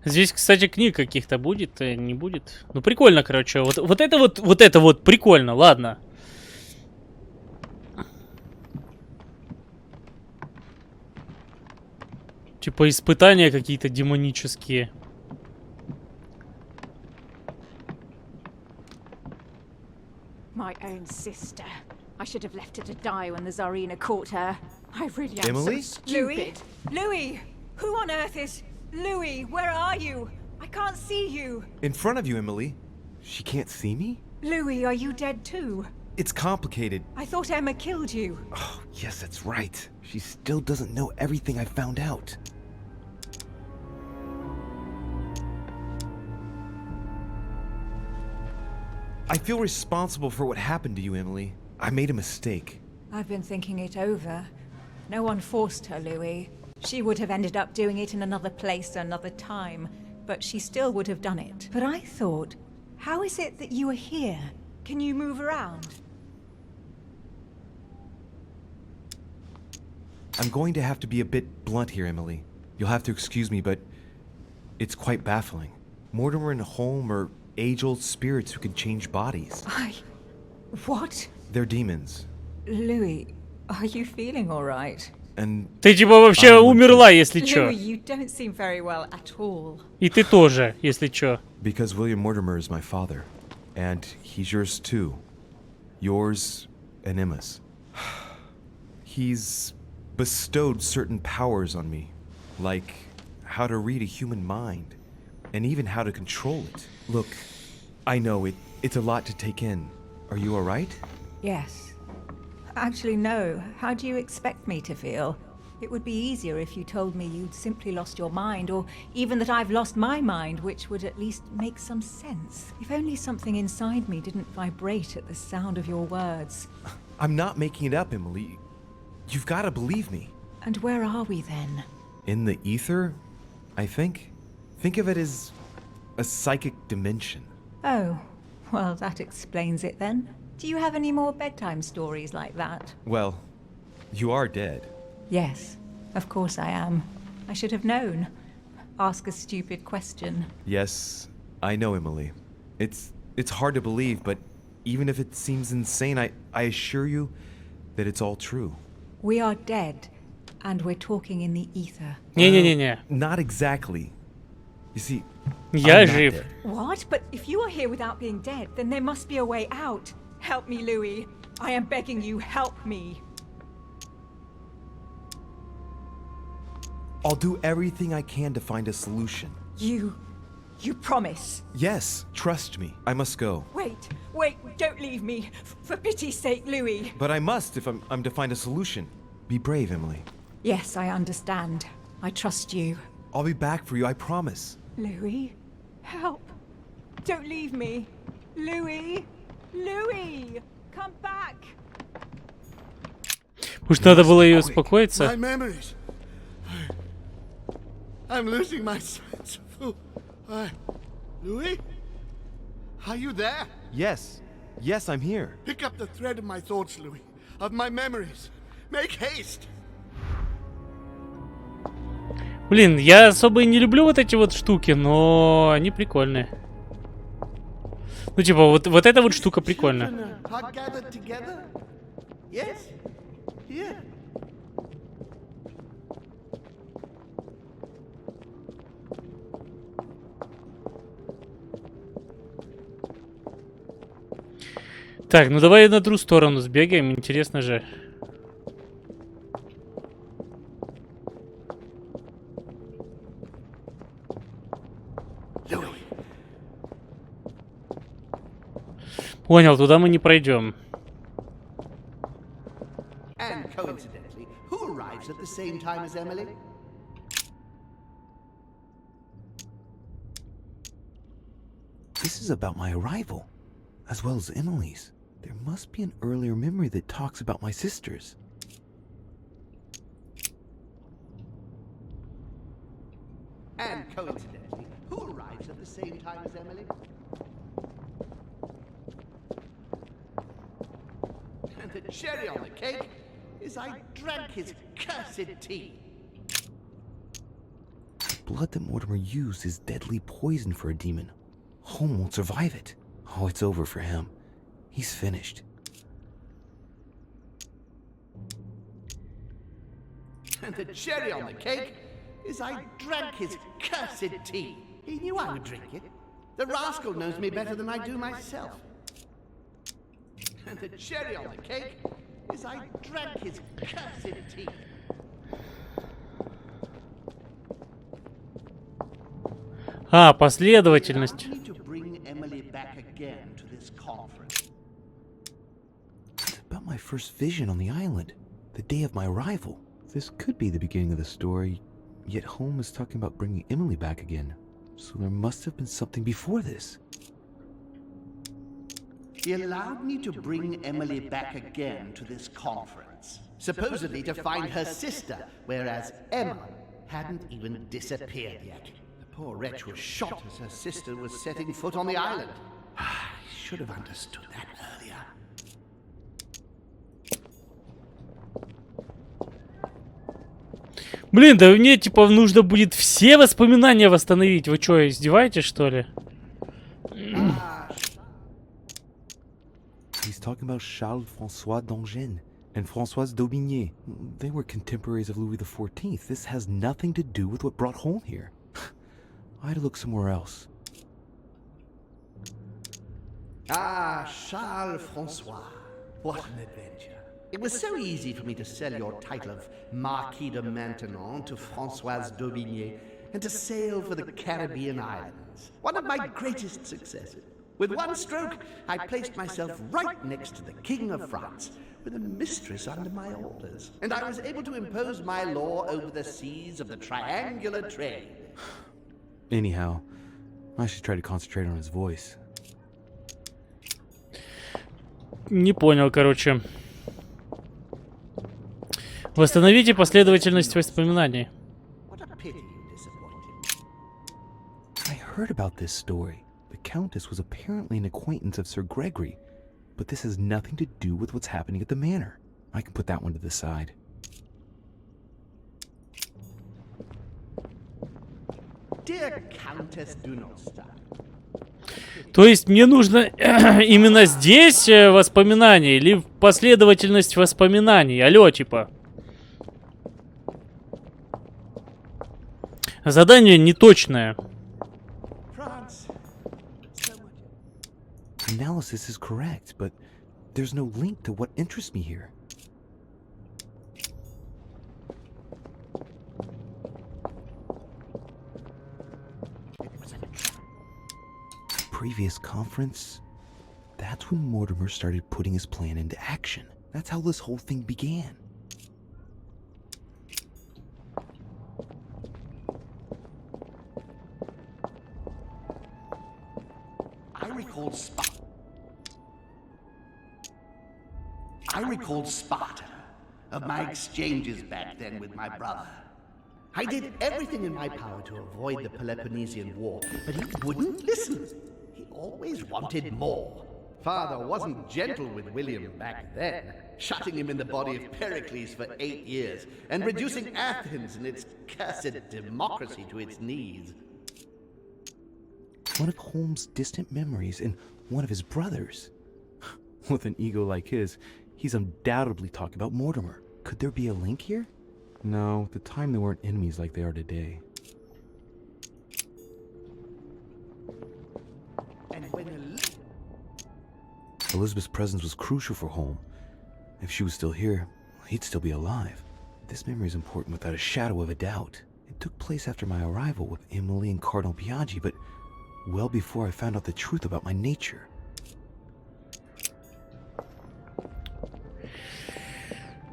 Здесь, кстати, книг каких-то будет, не будет. Ну, прикольно, короче. Вот это вот прикольно, ладно. Типа испытания какие-то демонические. My own sister. I should have left her to die when the Tsarina caught her. I really am Emily? so stupid. Louis! Who on earth is... Louis, where are you? I can't see you. In front of you, Emily. She can't see me? Louis, are you dead too? It's complicated. I thought Emma killed you. Oh, yes, that's right. She still doesn't know everything I found out. I feel responsible for what happened to you, Emily. I made a mistake. I've been thinking it over. No one forced her, Louis. She would have ended up doing it in another place, another time, but she still would have done it. But I thought, how is it that you are here? Can you move around? I'm going to have to be a bit blunt here, Emily. You'll have to excuse me, but it's quite baffling. Mortimer and Holm are age-old spirits who can change bodies. What? They're demons. Louis, are you feeling all right? And Ты типа вообще умерла, если чё. Louis, you don't seem very well at all. И ты тоже, если чё. because William Mortimer is my father, and he's yours too. Yours and Emma's. He's bestowed certain powers on me, like how to read a human mind, and even how to control it. Look, I know it's a lot to take in. Are you alright? Yes. Actually, no. How do you expect me to feel? It would be easier if you told me you'd simply lost your mind, or even that I've lost my mind, which would at least make some sense. If only something inside me didn't vibrate at the sound of your words. I'm not making it up, Emily. You've got to believe me. And where are we then? In the ether, I think. Think of it as a psychic dimension. Oh, well, that explains it then. Do you have any more bedtime stories like that? Well, you are dead. Yes, of course I am. I should have known. Ask a stupid question. Yes, I know, Emily. It's hard to believe, but even if it seems insane, I assure you that it's all true. We are dead, and we're talking in the ether. Не-не-не-не. Not exactly. You see, Я I'm not жив. dead. What? But if you are here without being dead, then there must be a way out. Help me, Louis. I am begging you, help me. I'll do everything I can to find a solution. You promise? Yes, trust me. I must go. Wait, don't leave me. For pity's sake, Louis. But I must if I'm to find a solution. Be brave, Emily. Yes, I understand. I trust you. I'll be back for you, I promise. Louis, help. Don't leave me. Louis! Louis! Come back! Может, надо было ее успокоиться? My memories. I'm losing my sense of who. Louis? Are you there? Yes, I'm here. Pick up the thread of my thoughts, Louis. Of my memories. Make haste. Блин, я особо и не люблю вот эти вот штуки, но они прикольные. Ну, типа, вот эта вот штука прикольная. Так, ну давай на другую сторону сбегаем, интересно же. Понял, туда мы не пройдем. And coincidentally, who arrives at the same time as Emily? This is about my arrival, as well as Emily's. There must be an earlier memory that talks about my sisters. And coincidentally, who arrives at the same time as Emily? And the cherry on the cake is I drank his cursed tea. The blood that Mortimer used is deadly poison for a demon. Home won't survive it. Oh, it's over for him. He's finished. And the cherry on the cake is I drank his cursed tea. He knew I would drink it. The rascal knows me better than I do myself. And the cherry on the cake is I drank his cursed tea. А, последовательность. It's about my first vision on the island, the day of my arrival. This could be the beginning of the story, yet Holmes is talking about bringing Emily back again. So there must have been something before this. He allowed me to bring Emily back again to this conference, supposedly to find her sister, whereas Emma hadn't even disappeared yet. The poor wretch was shot as her sister was setting foot on the island. I should have understood that earlier. Блин, да мне типа нужно будет все воспоминания восстановить. Вы что, издеваетесь, что ли? He's talking about Charles-François d'Angennes and Françoise d'Aubigné. They were contemporaries of Louis XIV. This has nothing to do with what brought Holmes here. I had to look somewhere else. Ah, Charles-François. What an adventure. It was so easy for me to sell your title of Marquis de Maintenon to Françoise d'Aubigné and to sail for the Caribbean islands. One of my greatest successes. With one stroke, I placed myself right next to the King of France, with a mistress under my orders. And I was able to impose my law over the seas of the triangular trade. Anyhow, I should try to concentrate on his voice. Не понял, короче. Восстановите последовательность воспоминаний. I heard about this story. The Countess was apparently an acquaintance of Sir Gregory, but this has nothing to do with what's happening at the manor. I can put that one to the side. Dear Countess, do not start. То есть мне нужно именно здесь воспоминания или последовательность воспоминаний? Алло, типа. Задание неточное. Analysis is correct, but there's no link to what interests me here. Previous conference? That's when Mortimer started putting his plan into action. That's how this whole thing began. I recalled Sparta of my exchanges back then with my brother. I did everything in my power to avoid the Peloponnesian War, but he wouldn't listen. He always wanted more. Father wasn't gentle with William back then, shutting him in the body of Pericles for 8 years, and reducing Athens and its cursed democracy to its knees. One of Holmes' distant memories and one of his brothers. With an ego like his, he's undoubtedly talking about Mortimer. Could there be a link here? No, at the time they weren't enemies like they are today. And when Elizabeth's presence was crucial for Holmes. If she was still here, he'd still be alive. This memory is important without a shadow of a doubt. It took place after my arrival with Emily and Cardinal Biaggi, but well before I found out the truth about my nature.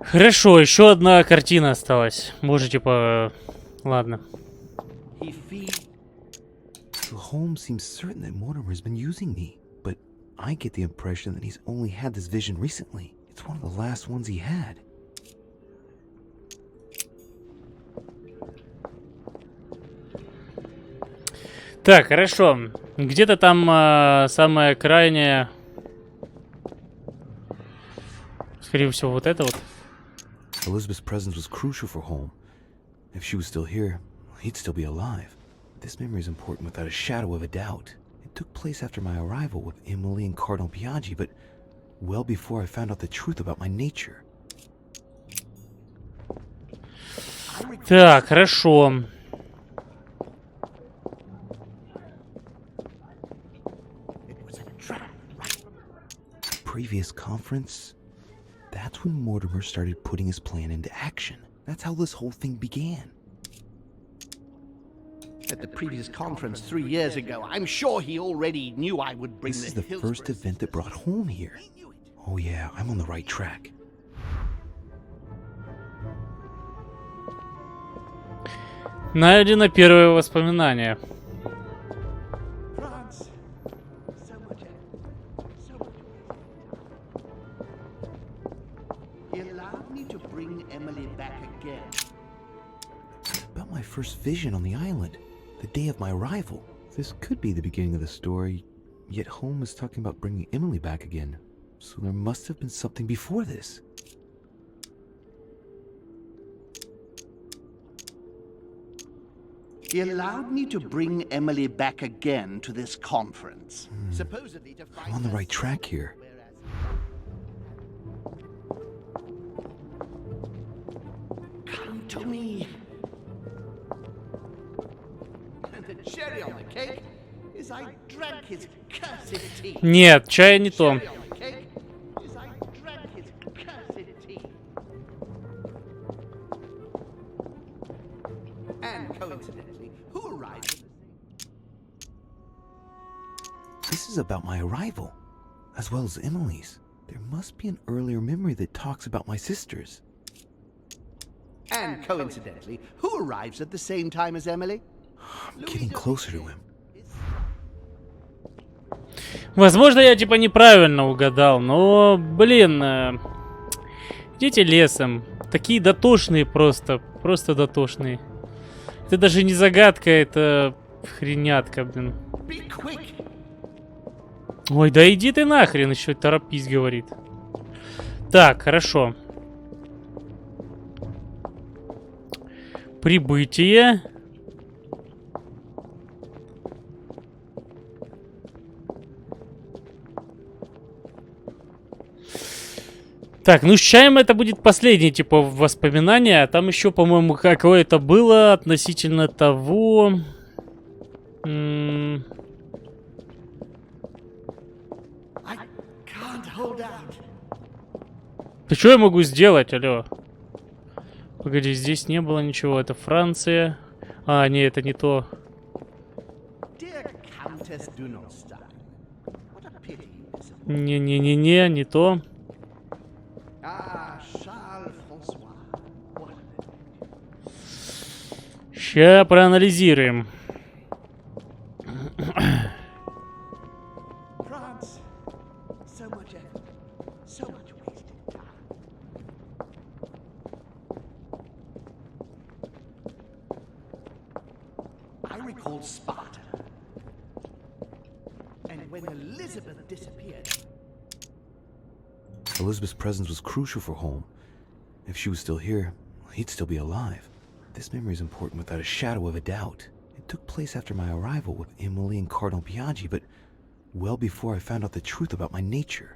Хорошо, еще одна картина осталась. Можете по... Ладно. So Holmes seems certain that Mortimer's been using me, but I get the impression that he's only had this vision recently. It's one of the last ones he had. Так, хорошо. Где-то там самое крайнее... Скорее всего, вот это вот. Elizabeth's presence was crucial for Holmes. If she was still here, he'd still be alive. This memory is important without a shadow of a doubt. It took place after my arrival with Emily and Cardinal Biaggi, but well before I found out the truth about my nature. Так, хорошо. Previous conference? That's when Mortimer started putting his plan into action. That's how this whole thing began. At the previous conference 3 years ago, I'm sure he already knew I would bring This is the first event that brought home here. Oh yeah, I'm on the right track. Найдено первое воспоминание. About my first vision on the island, the day of my arrival. This could be the beginning of the story, yet Holmes is talking about bringing Emily back again. So there must have been something before this. He allowed me to bring Emily back again to this conference. Supposedly to find I'm on the right track here. Come to me. And the cherry on the cake is I drank his cursed tea. Нет, чая не то. Cherry on the cake is I drank his cursed tea. And coincidentally, who arrived? This is about my arrival, as well as Emily's. There must be an earlier memory that talks about my sisters. And coincidentally, who arrives at the same time as Emily? I'm getting closer to him. Возможно, я типа неправильно угадал, но, блин, идите лесом. Такие дотошные просто дотошные. Это даже не загадка, это хренятка, блин. Ой, да иди ты нахрен, еще торопись, говорит. Так, хорошо. Прибытие. Так, ну с чаем это будет последнее, типа, воспоминание. А там еще, по-моему, какое-то было относительно того... Да что я могу сделать, алло? Погоди, здесь не было ничего. Это Франция. А, не, это не то. Не-не-не-не, не то. Ща проанализируем. Sparta. And when Elizabeth disappeared... Elizabeth's presence was crucial for Holm. If she was still here, he'd still be alive. This memory is important without a shadow of a doubt. It took place after my arrival with Emily and Cardinal Biaggi, but well before I found out the truth about my nature.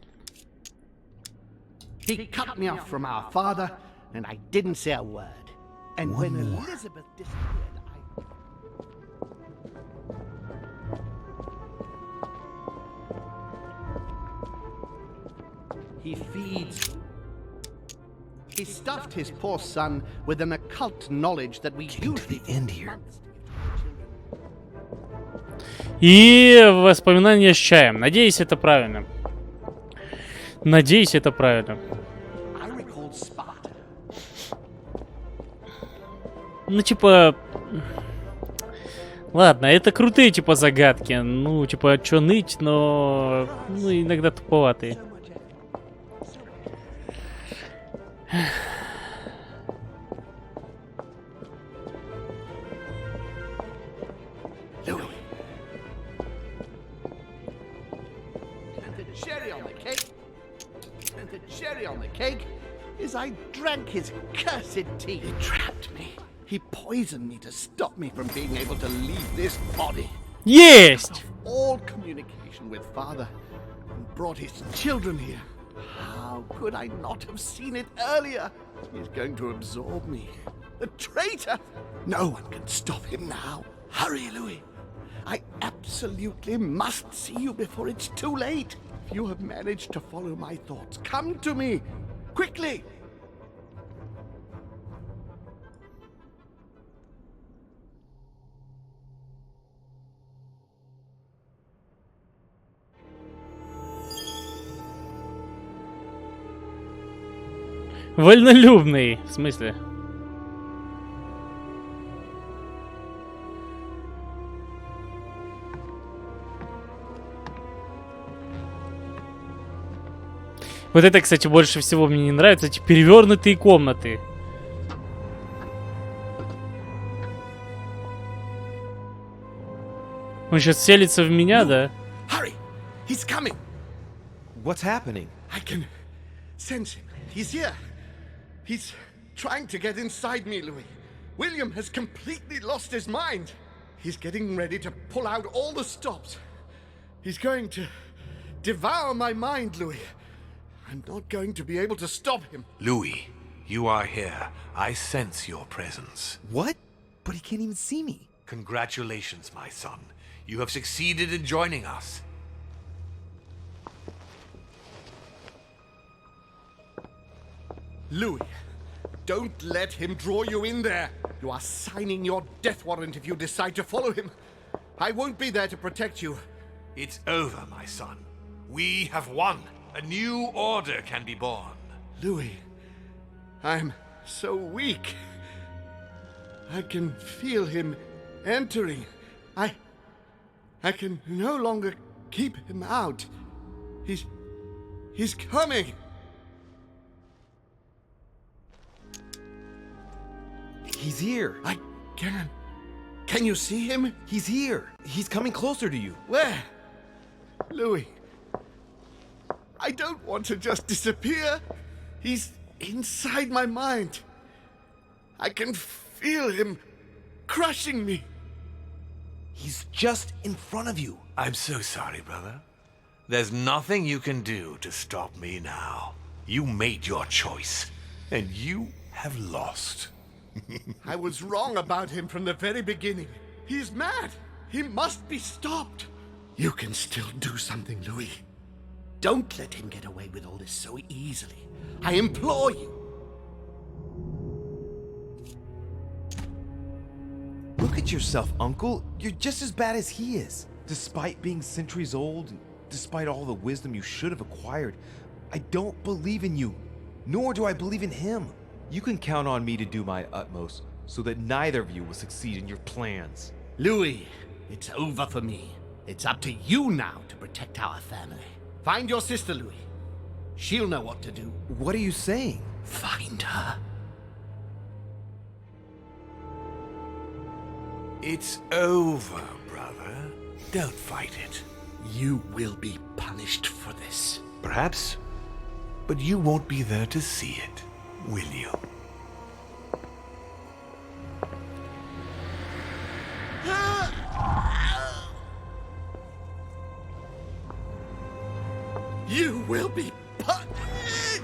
He cut me off from our father, and I didn't say a word. And when Elizabeth disappeared, he feeds. He stuffed his poor son with an occult knowledge that we usually end here. И воспоминания с чаем. Надеюсь, это правильно. Надеюсь, это правильно. Ну, типа... Ладно, это крутые, типа, загадки. Ну, типа, чё ныть, но... Ну, иногда туповатые. Is I drank his cursed tea. He trapped me. He poisoned me to stop me from being able to leave this body. Есть! All communication with father and brought his children here. How could I not have seen it earlier? He's going to absorb me. A traitor! No one can stop him now. Hurry, Louis. I absolutely must see you before it's too late. If you have managed to follow my thoughts, come to me. Quickly! Вольнолюбный, в смысле? Вот это, кстати, больше всего мне не нравится. Эти перевернутые комнаты. Он сейчас селится в меня, да? Hurry! He's coming! What's happening? I can sense him. He's here. He's trying to get inside me, Louis. William has completely lost his mind. He's getting ready to pull out all the stops. He's going to devour my mind, Louis. I'm not going to be able to stop him. Louis, you are here. I sense your presence. What? But he can't even see me. Congratulations, my son. You have succeeded in joining us. Louis, don't let him draw you in there. You are signing your death warrant if you decide to follow him. I won't be there to protect you. It's over, my son. We have won. A new order can be born. Louis, I'm so weak. I can feel him entering. I can no longer keep him out. He's coming. He's here. I can. Can you see him? He's here. He's coming closer to you. Where? Louis. I don't want to just disappear. He's inside my mind. I can feel him crushing me. He's just in front of you. I'm so sorry, brother. There's nothing you can do to stop me now. You made your choice, and you have lost. I was wrong about him from the very beginning. He's mad. He must be stopped. You can still do something, Louis. Don't let him get away with all this so easily. I implore you. Look at yourself, Uncle. You're just as bad as he is. Despite being centuries old, and despite all the wisdom you should have acquired, I don't believe in you, nor do I believe in him. You can count on me to do my utmost so that neither of you will succeed in your plans. Louis, it's over for me. It's up to you now to protect our family. Find your sister, Louis. She'll know what to do. What are you saying? Find her. It's over, brother. Don't fight it. You will be punished for this. Perhaps, but you won't be there to see it, will you? You will be punished.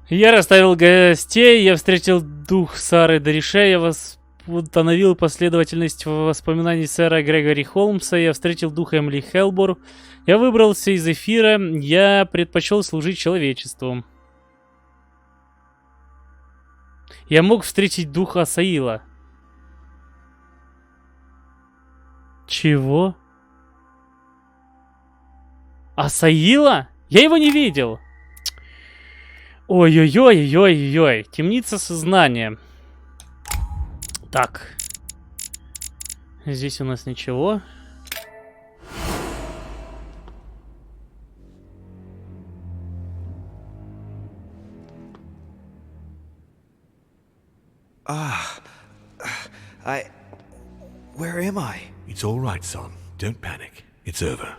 Я расставил гостей, я встретил дух Сары Дорише, я восстановил последовательность воспоминаний сэра Грегори Холмса, я встретил духа Эмили Хелбор, я выбрался из эфира, я предпочел служить человечеству. Я мог встретить духа Асаила. Чего? Асаила? Я его не видел. Ой-ой-ой-ой-ой-ой. Темница сознания. Так. Здесь у нас ничего. Where am I? It's all right, son. Don't panic. It's over.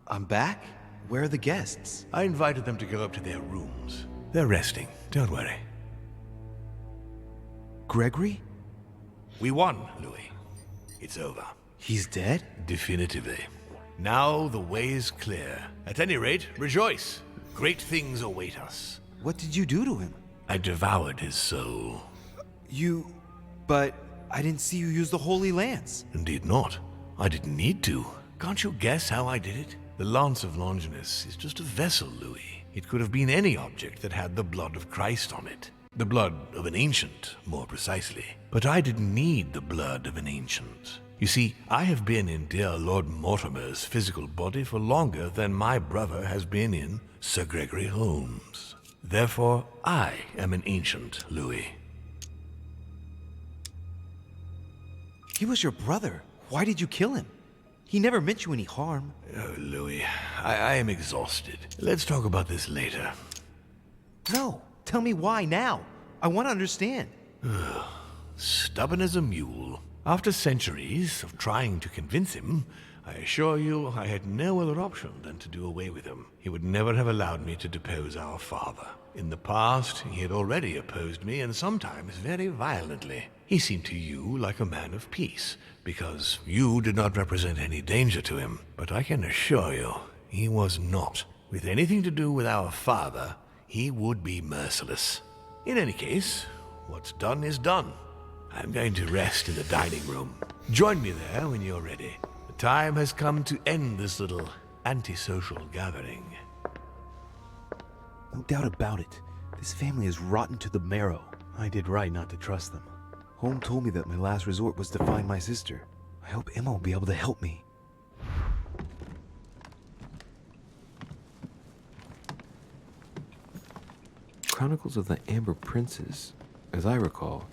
I'm back? Where are the guests? I invited them to go up to their rooms. They're resting. Don't worry. Gregory? We won, Louis. It's over. He's dead? Definitively. Now the way is clear. At any rate, rejoice. Great things await us. What did you do to him? I devoured his soul. But I didn't see you use the Holy Lance. Indeed not. I didn't need to. Can't you guess how I did it? The Lance of Longinus is just a vessel, Louis. It could have been any object that had the blood of Christ on it. The blood of an ancient, more precisely. But I didn't need the blood of an ancient. You see, I have been in dear Lord Mortimer's physical body for longer than my brother has been in Sir Gregory Holmes. Therefore, I am an ancient, Louis. He was your brother. Why did you kill him? He never meant you any harm. Oh, Louis, I am exhausted. Let's talk about this later. No, tell me why now. I want to understand. Stubborn as a mule. After centuries of trying to convince him, I assure you I had no other option than to do away with him. He would never have allowed me to depose our father. In the past, he had already opposed me, and sometimes very violently. He seemed to you like a man of peace, because you did not represent any danger to him. But I can assure you, he was not. With anything to do with our father, he would be merciless. In any case, what's done is done. I'm going to rest in the dining room. Join me there when you're ready. The time has come to end this little antisocial gathering. No doubt about it. This family is rotten to the marrow. I did right not to trust them. Home told me that my last resort was to find my sister. I hope Emma will be able to help me. Chronicles of the Amber Princes. As I recall,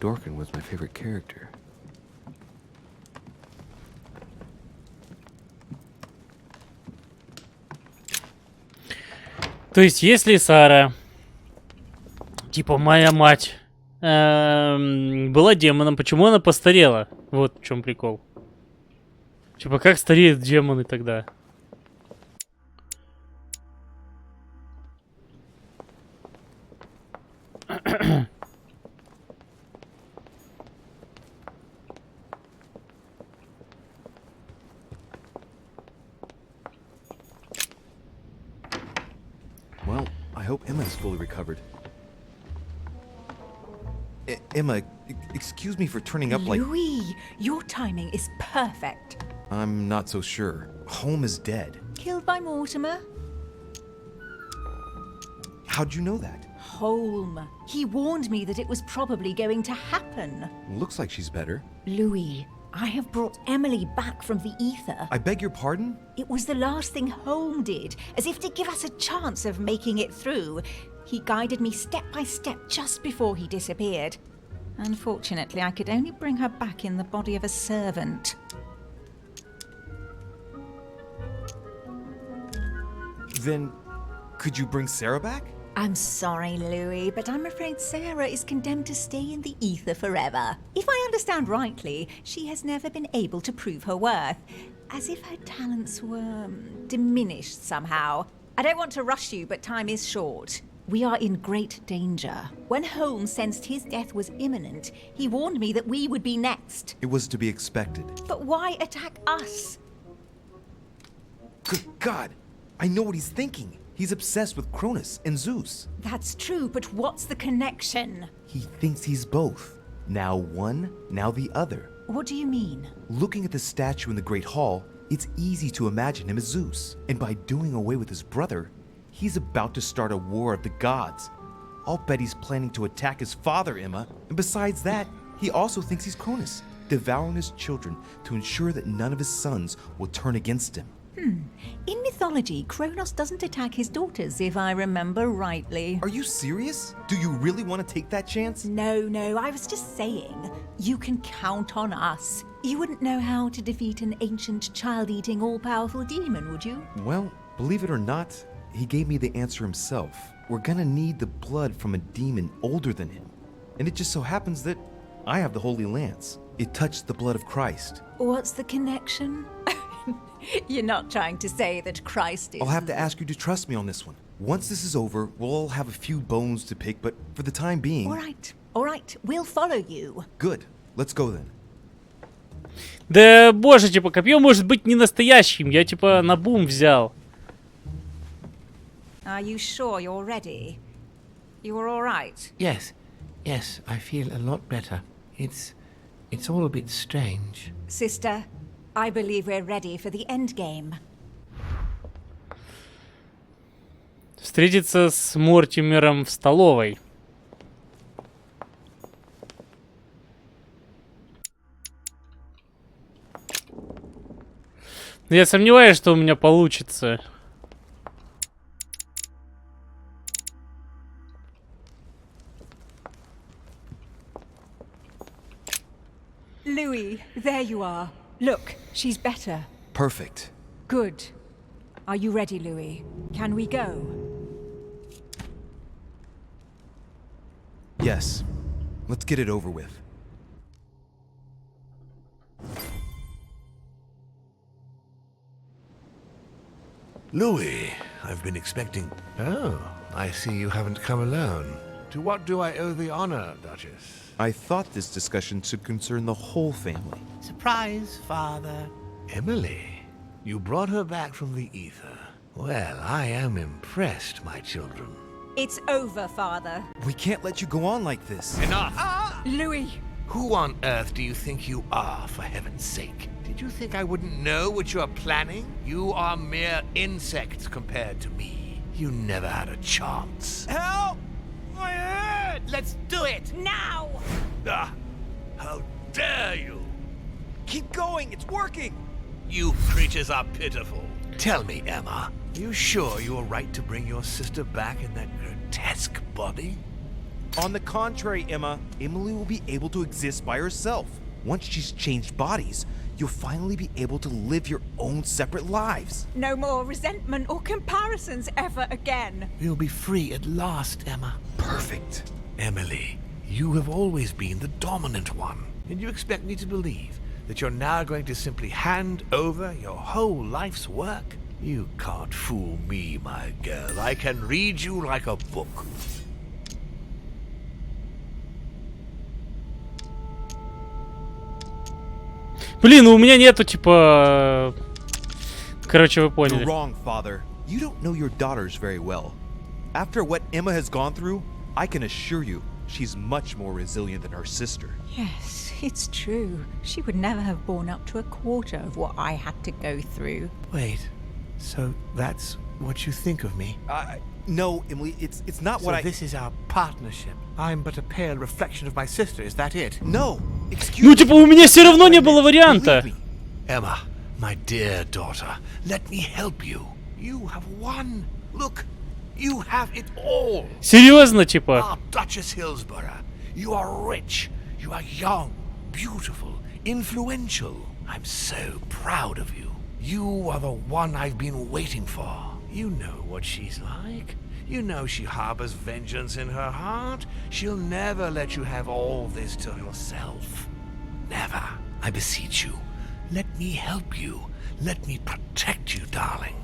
Dorkin was my favorite character. То есть, если Сара, типа моя мать, была демоном, почему она постарела? Вот в чем прикол. Типа, как стареют демоны тогда? is fully recovered. Emma, excuse me for turning up like... Louis, your timing is perfect. I'm not so sure. Holm is dead. Killed by Mortimer? How'd you know that? Holm. He warned me that it was probably going to happen. Looks like she's better. Louis, I have brought Emily back from the ether. I beg your pardon? It was the last thing Holm did, as if to give us a chance of making it through. He guided me step by step just before he disappeared. Unfortunately, I could only bring her back in the body of a servant. Then, could you bring Sarah back? I'm sorry, Louis, but I'm afraid Sarah is condemned to stay in the ether forever. If I understand rightly, she has never been able to prove her worth, as if her talents were diminished somehow. I don't want to rush you, but time is short. We are in great danger. When Holmes sensed his death was imminent, he warned me that we would be next. It was to be expected. But why attack us? Good God! I know what he's thinking. He's obsessed with Cronus and Zeus. That's true, but what's the connection? He thinks he's both. Now one, now the other. What do you mean? Looking at the statue in the Great Hall, it's easy to imagine him as Zeus. And by doing away with his brother, he's about to start a war of the gods. I'll bet he's planning to attack his father, Emma. And besides that, he also thinks he's Cronus, devouring his children to ensure that none of his sons will turn against him. In mythology, Kronos doesn't attack his daughters, if I remember rightly. Are you serious? Do you really want to take that chance? No, I was just saying. You can count on us. You wouldn't know how to defeat an ancient, child-eating, all-powerful demon, would you? Well, believe it or not, he gave me the answer himself. We're gonna need the blood from a demon older than him. And it just so happens that I have the Holy Lance. It touched the blood of Christ. What's the connection? You're not trying to say that Christ is... I'll have to ask you to trust me on this one. Once this is over, we'll all have a few bones to pick, but for the time being... All right, we'll follow you. Good. Let's go then. Да, боже, типа, копье может быть не настоящим. Я, типа, на бум взял. Are you sure you're ready? You're all right? Yes, I feel a lot better. It's all a bit strange. Sister, I believe we're ready for the end game. Встретиться с Мортимером в столовой. Я сомневаюсь, что у меня получится. Louis, there you are. Look, she's better. Perfect. Good. Are you ready, Louis? Can we go? Yes. Let's get it over with. Louis, I've been expecting... Oh, I see you haven't come alone. To what do I owe the honor, Duchess? I thought this discussion should concern the whole family. Surprise, Father. Emily, you brought her back from the ether. Well, I am impressed, my children. It's over, Father. We can't let you go on like this. Enough! Louis! Who on earth do you think you are, for heaven's sake? Did you think I wouldn't know what you are planning? You are mere insects compared to me. You never had a chance. Help! My head! Let's do it! Now! Ah, how dare you! Keep going, it's working! You creatures are pitiful. Tell me, Emma, are you sure you are right to bring your sister back in that grotesque body? On the contrary, Emma, Emily will be able to exist by herself. Once she's changed bodies, you'll finally be able to live your own separate lives. No more resentment or comparisons ever again. You'll be free at last, Emma. Perfect. Emily, you have always been the dominant one. And you expect me to believe that you're now going to simply hand over your whole life's work? You can't fool me, my girl. I can read you like a book. Блин, у меня нету, типа... Короче, вы поняли. You're wrong, Father. You don't know your daughters very well. After what Emma has gone through, I can assure you, she's much more resilient than her sister. Yes, it's true. She would never have borne up to a quarter of what I had to go through. Wait, so that's what you think of me? No, Emily, it's not what I... So this is our partnership. I'm but a pale reflection of my sister, is that it? No, excuse Ну, типа, у меня все равно не было варианта. Emma, my dear daughter, let me help you. You have won. Look, you have it all. Серьезно, типа. Ah, Duchess Hillsborough, you are rich, you are young, beautiful, influential. I'm so proud of you. You are the one I've been waiting for. You know what she's like. You know she harbors vengeance in her heart. She'll never let you have all this to yourself. Never. I beseech you. Let me help you. Let me protect you, darling.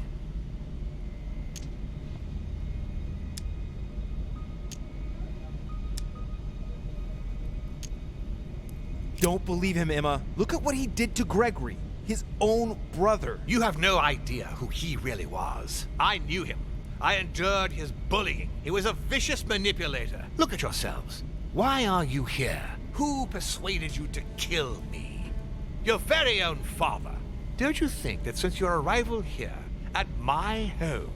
Don't believe him, Emma. Look at what he did to Gregory, his own brother. You have no idea who he really was. I knew him. I endured his bullying. He was a vicious manipulator. Look at yourselves. Why are you here? Who persuaded you to kill me? Your very own father. Don't you think that since your arrival here, at my home,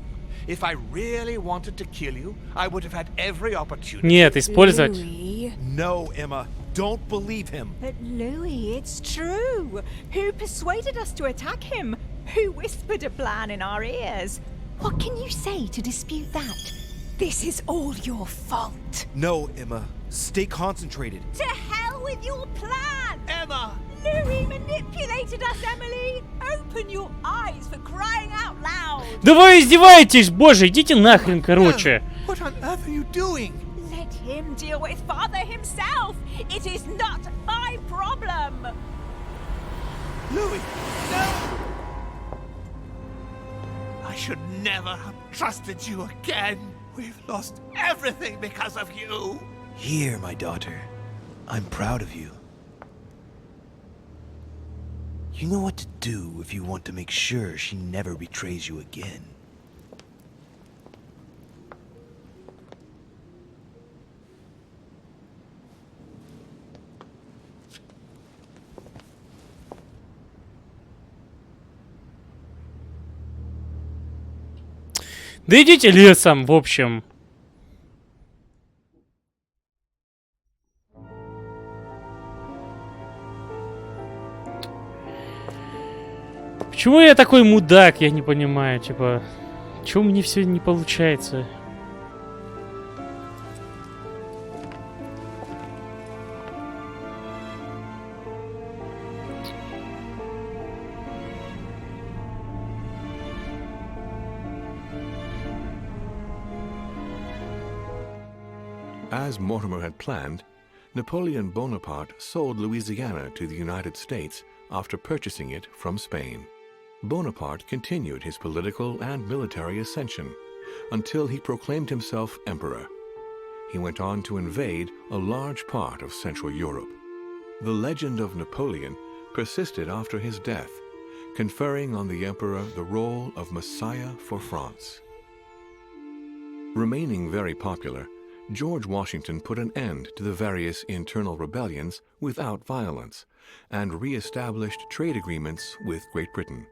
if I really wanted to kill you, I would have had every opportunity? Нет, использовать. Louis. No, Emma. Don't believe him. But Louis, it's true. Who persuaded us to attack him? Who whispered a plan in our ears? What can you say to dispute that? This is all your fault. No, Emma. Stay concentrated. To hell with your plan! Emma! Louis manipulated us, Emily! Open your eyes for crying out loud! Да вы издеваетесь, боже, идите нахрен, короче. What on earth are you doing? Let him deal with father himself! It is not my problem! Louis, no! I should never have trusted you again. We've lost everything because of you. Here, my daughter. I'm proud of you. You know what to do if you want to make sure she never betrays you again. Да идите лесом, в общем. Почему я такой мудак, я не понимаю, типа, чего мне все не получается? As Mortimer had planned, Napoleon Bonaparte sold Louisiana to the United States after purchasing it from Spain. Bonaparte continued his political and military ascension until he proclaimed himself emperor. He went on to invade a large part of Central Europe. The legend of Napoleon persisted after his death, conferring on the emperor the role of Messiah for France. Remaining very popular, George Washington put an end to the various internal rebellions without violence and re-established trade agreements with Great Britain.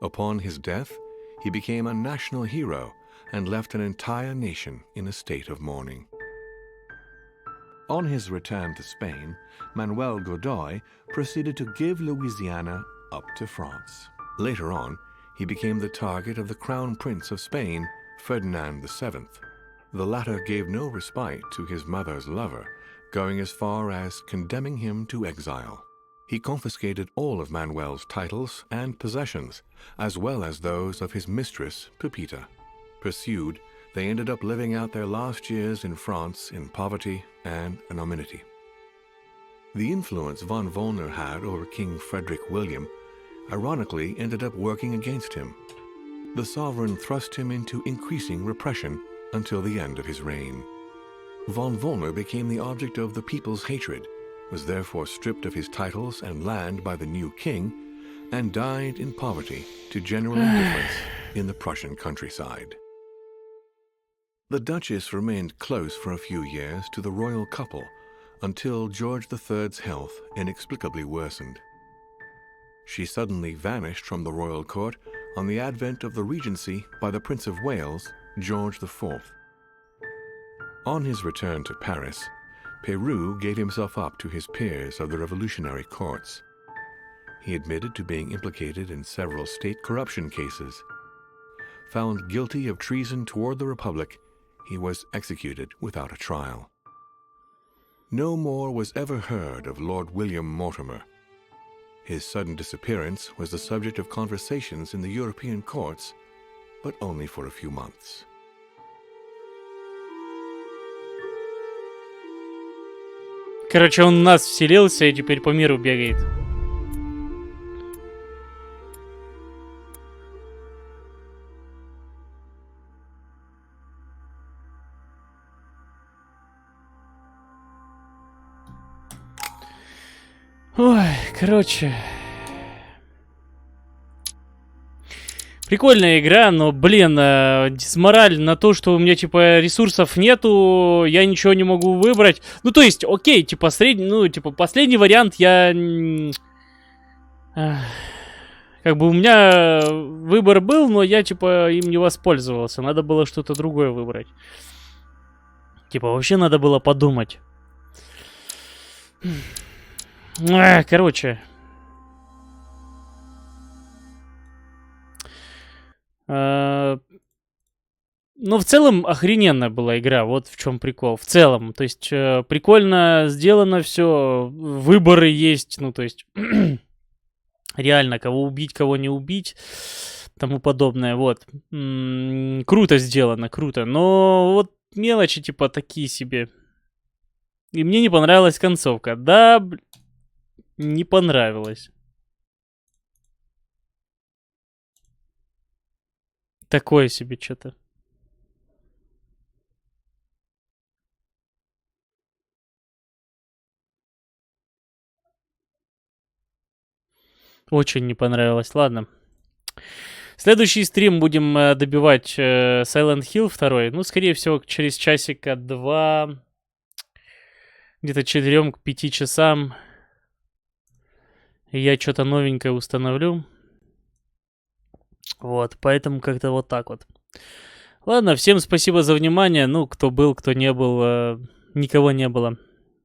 Upon his death, he became a national hero and left an entire nation in a state of mourning. On his return to Spain, Manuel Godoy proceeded to give Louisiana up to France. Later on, he became the target of the Crown Prince of Spain, Ferdinand VII. The latter gave no respite to his mother's lover, going as far as condemning him to exile. He confiscated all of Manuel's titles and possessions, as well as those of his mistress, Pepita. Pursued, they ended up living out their last years in France in poverty and anonymity. The influence von Wollner had over King Frederick William ironically ended up working against him. The sovereign thrust him into increasing repression until the end of his reign. Von Wollner became the object of the people's hatred, was therefore stripped of his titles and land by the new king, and died in poverty to general indifference in the Prussian countryside. The Duchess remained close for a few years to the royal couple until George III's health inexplicably worsened. She suddenly vanished from the royal court on the advent of the regency by the Prince of Wales, George IV. On his return to Paris, Peru gave himself up to his peers of the revolutionary courts. He admitted to being implicated in several state corruption cases. Found guilty of treason toward the Republic, he was executed without a trial. No more was ever heard of Lord William Mortimer. His sudden disappearance was the subject of conversations in the European courts, but only for a few months. Короче, он в нас вселился и теперь по миру бегает. Ой, короче. Прикольная игра, но, блин, дисмораль на то, что у меня, типа, ресурсов нету, я ничего не могу выбрать. Ну, то есть, окей, типа, последний вариант я... Как бы у меня выбор был, но я, типа, им не воспользовался. Надо было что-то другое выбрать. Типа, вообще надо было подумать. Короче... Но в целом охрененная была игра, вот в чем прикол. В целом, то есть прикольно сделано все, выборы есть, ну то есть реально кого убить, кого не убить, тому подобное, вот. Круто сделано, круто, но вот мелочи типа такие себе. И мне не понравилась концовка, да, не понравилось. Такое себе что-то. Очень не понравилось. Ладно. Следующий стрим будем добивать Silent Hill 2. Ну, скорее всего, через часика 2. Где-то 4 к 5 часам. Я что-то новенькое установлю. Вот, поэтому как-то вот так вот. Ладно, всем спасибо за внимание. Ну, кто был, кто не был, никого не было.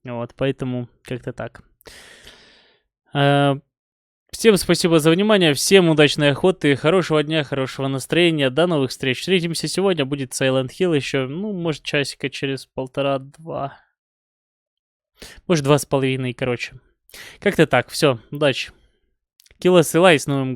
Вот, поэтому как-то так. Всем спасибо за внимание, всем удачной охоты, хорошего дня, хорошего настроения, до новых встреч. Встретимся сегодня, будет Silent Hill еще, ну, может, часика через 1,5-2. Может, 2,5, короче. Как-то так, все, удачи. Килла, ссылай с новым годом.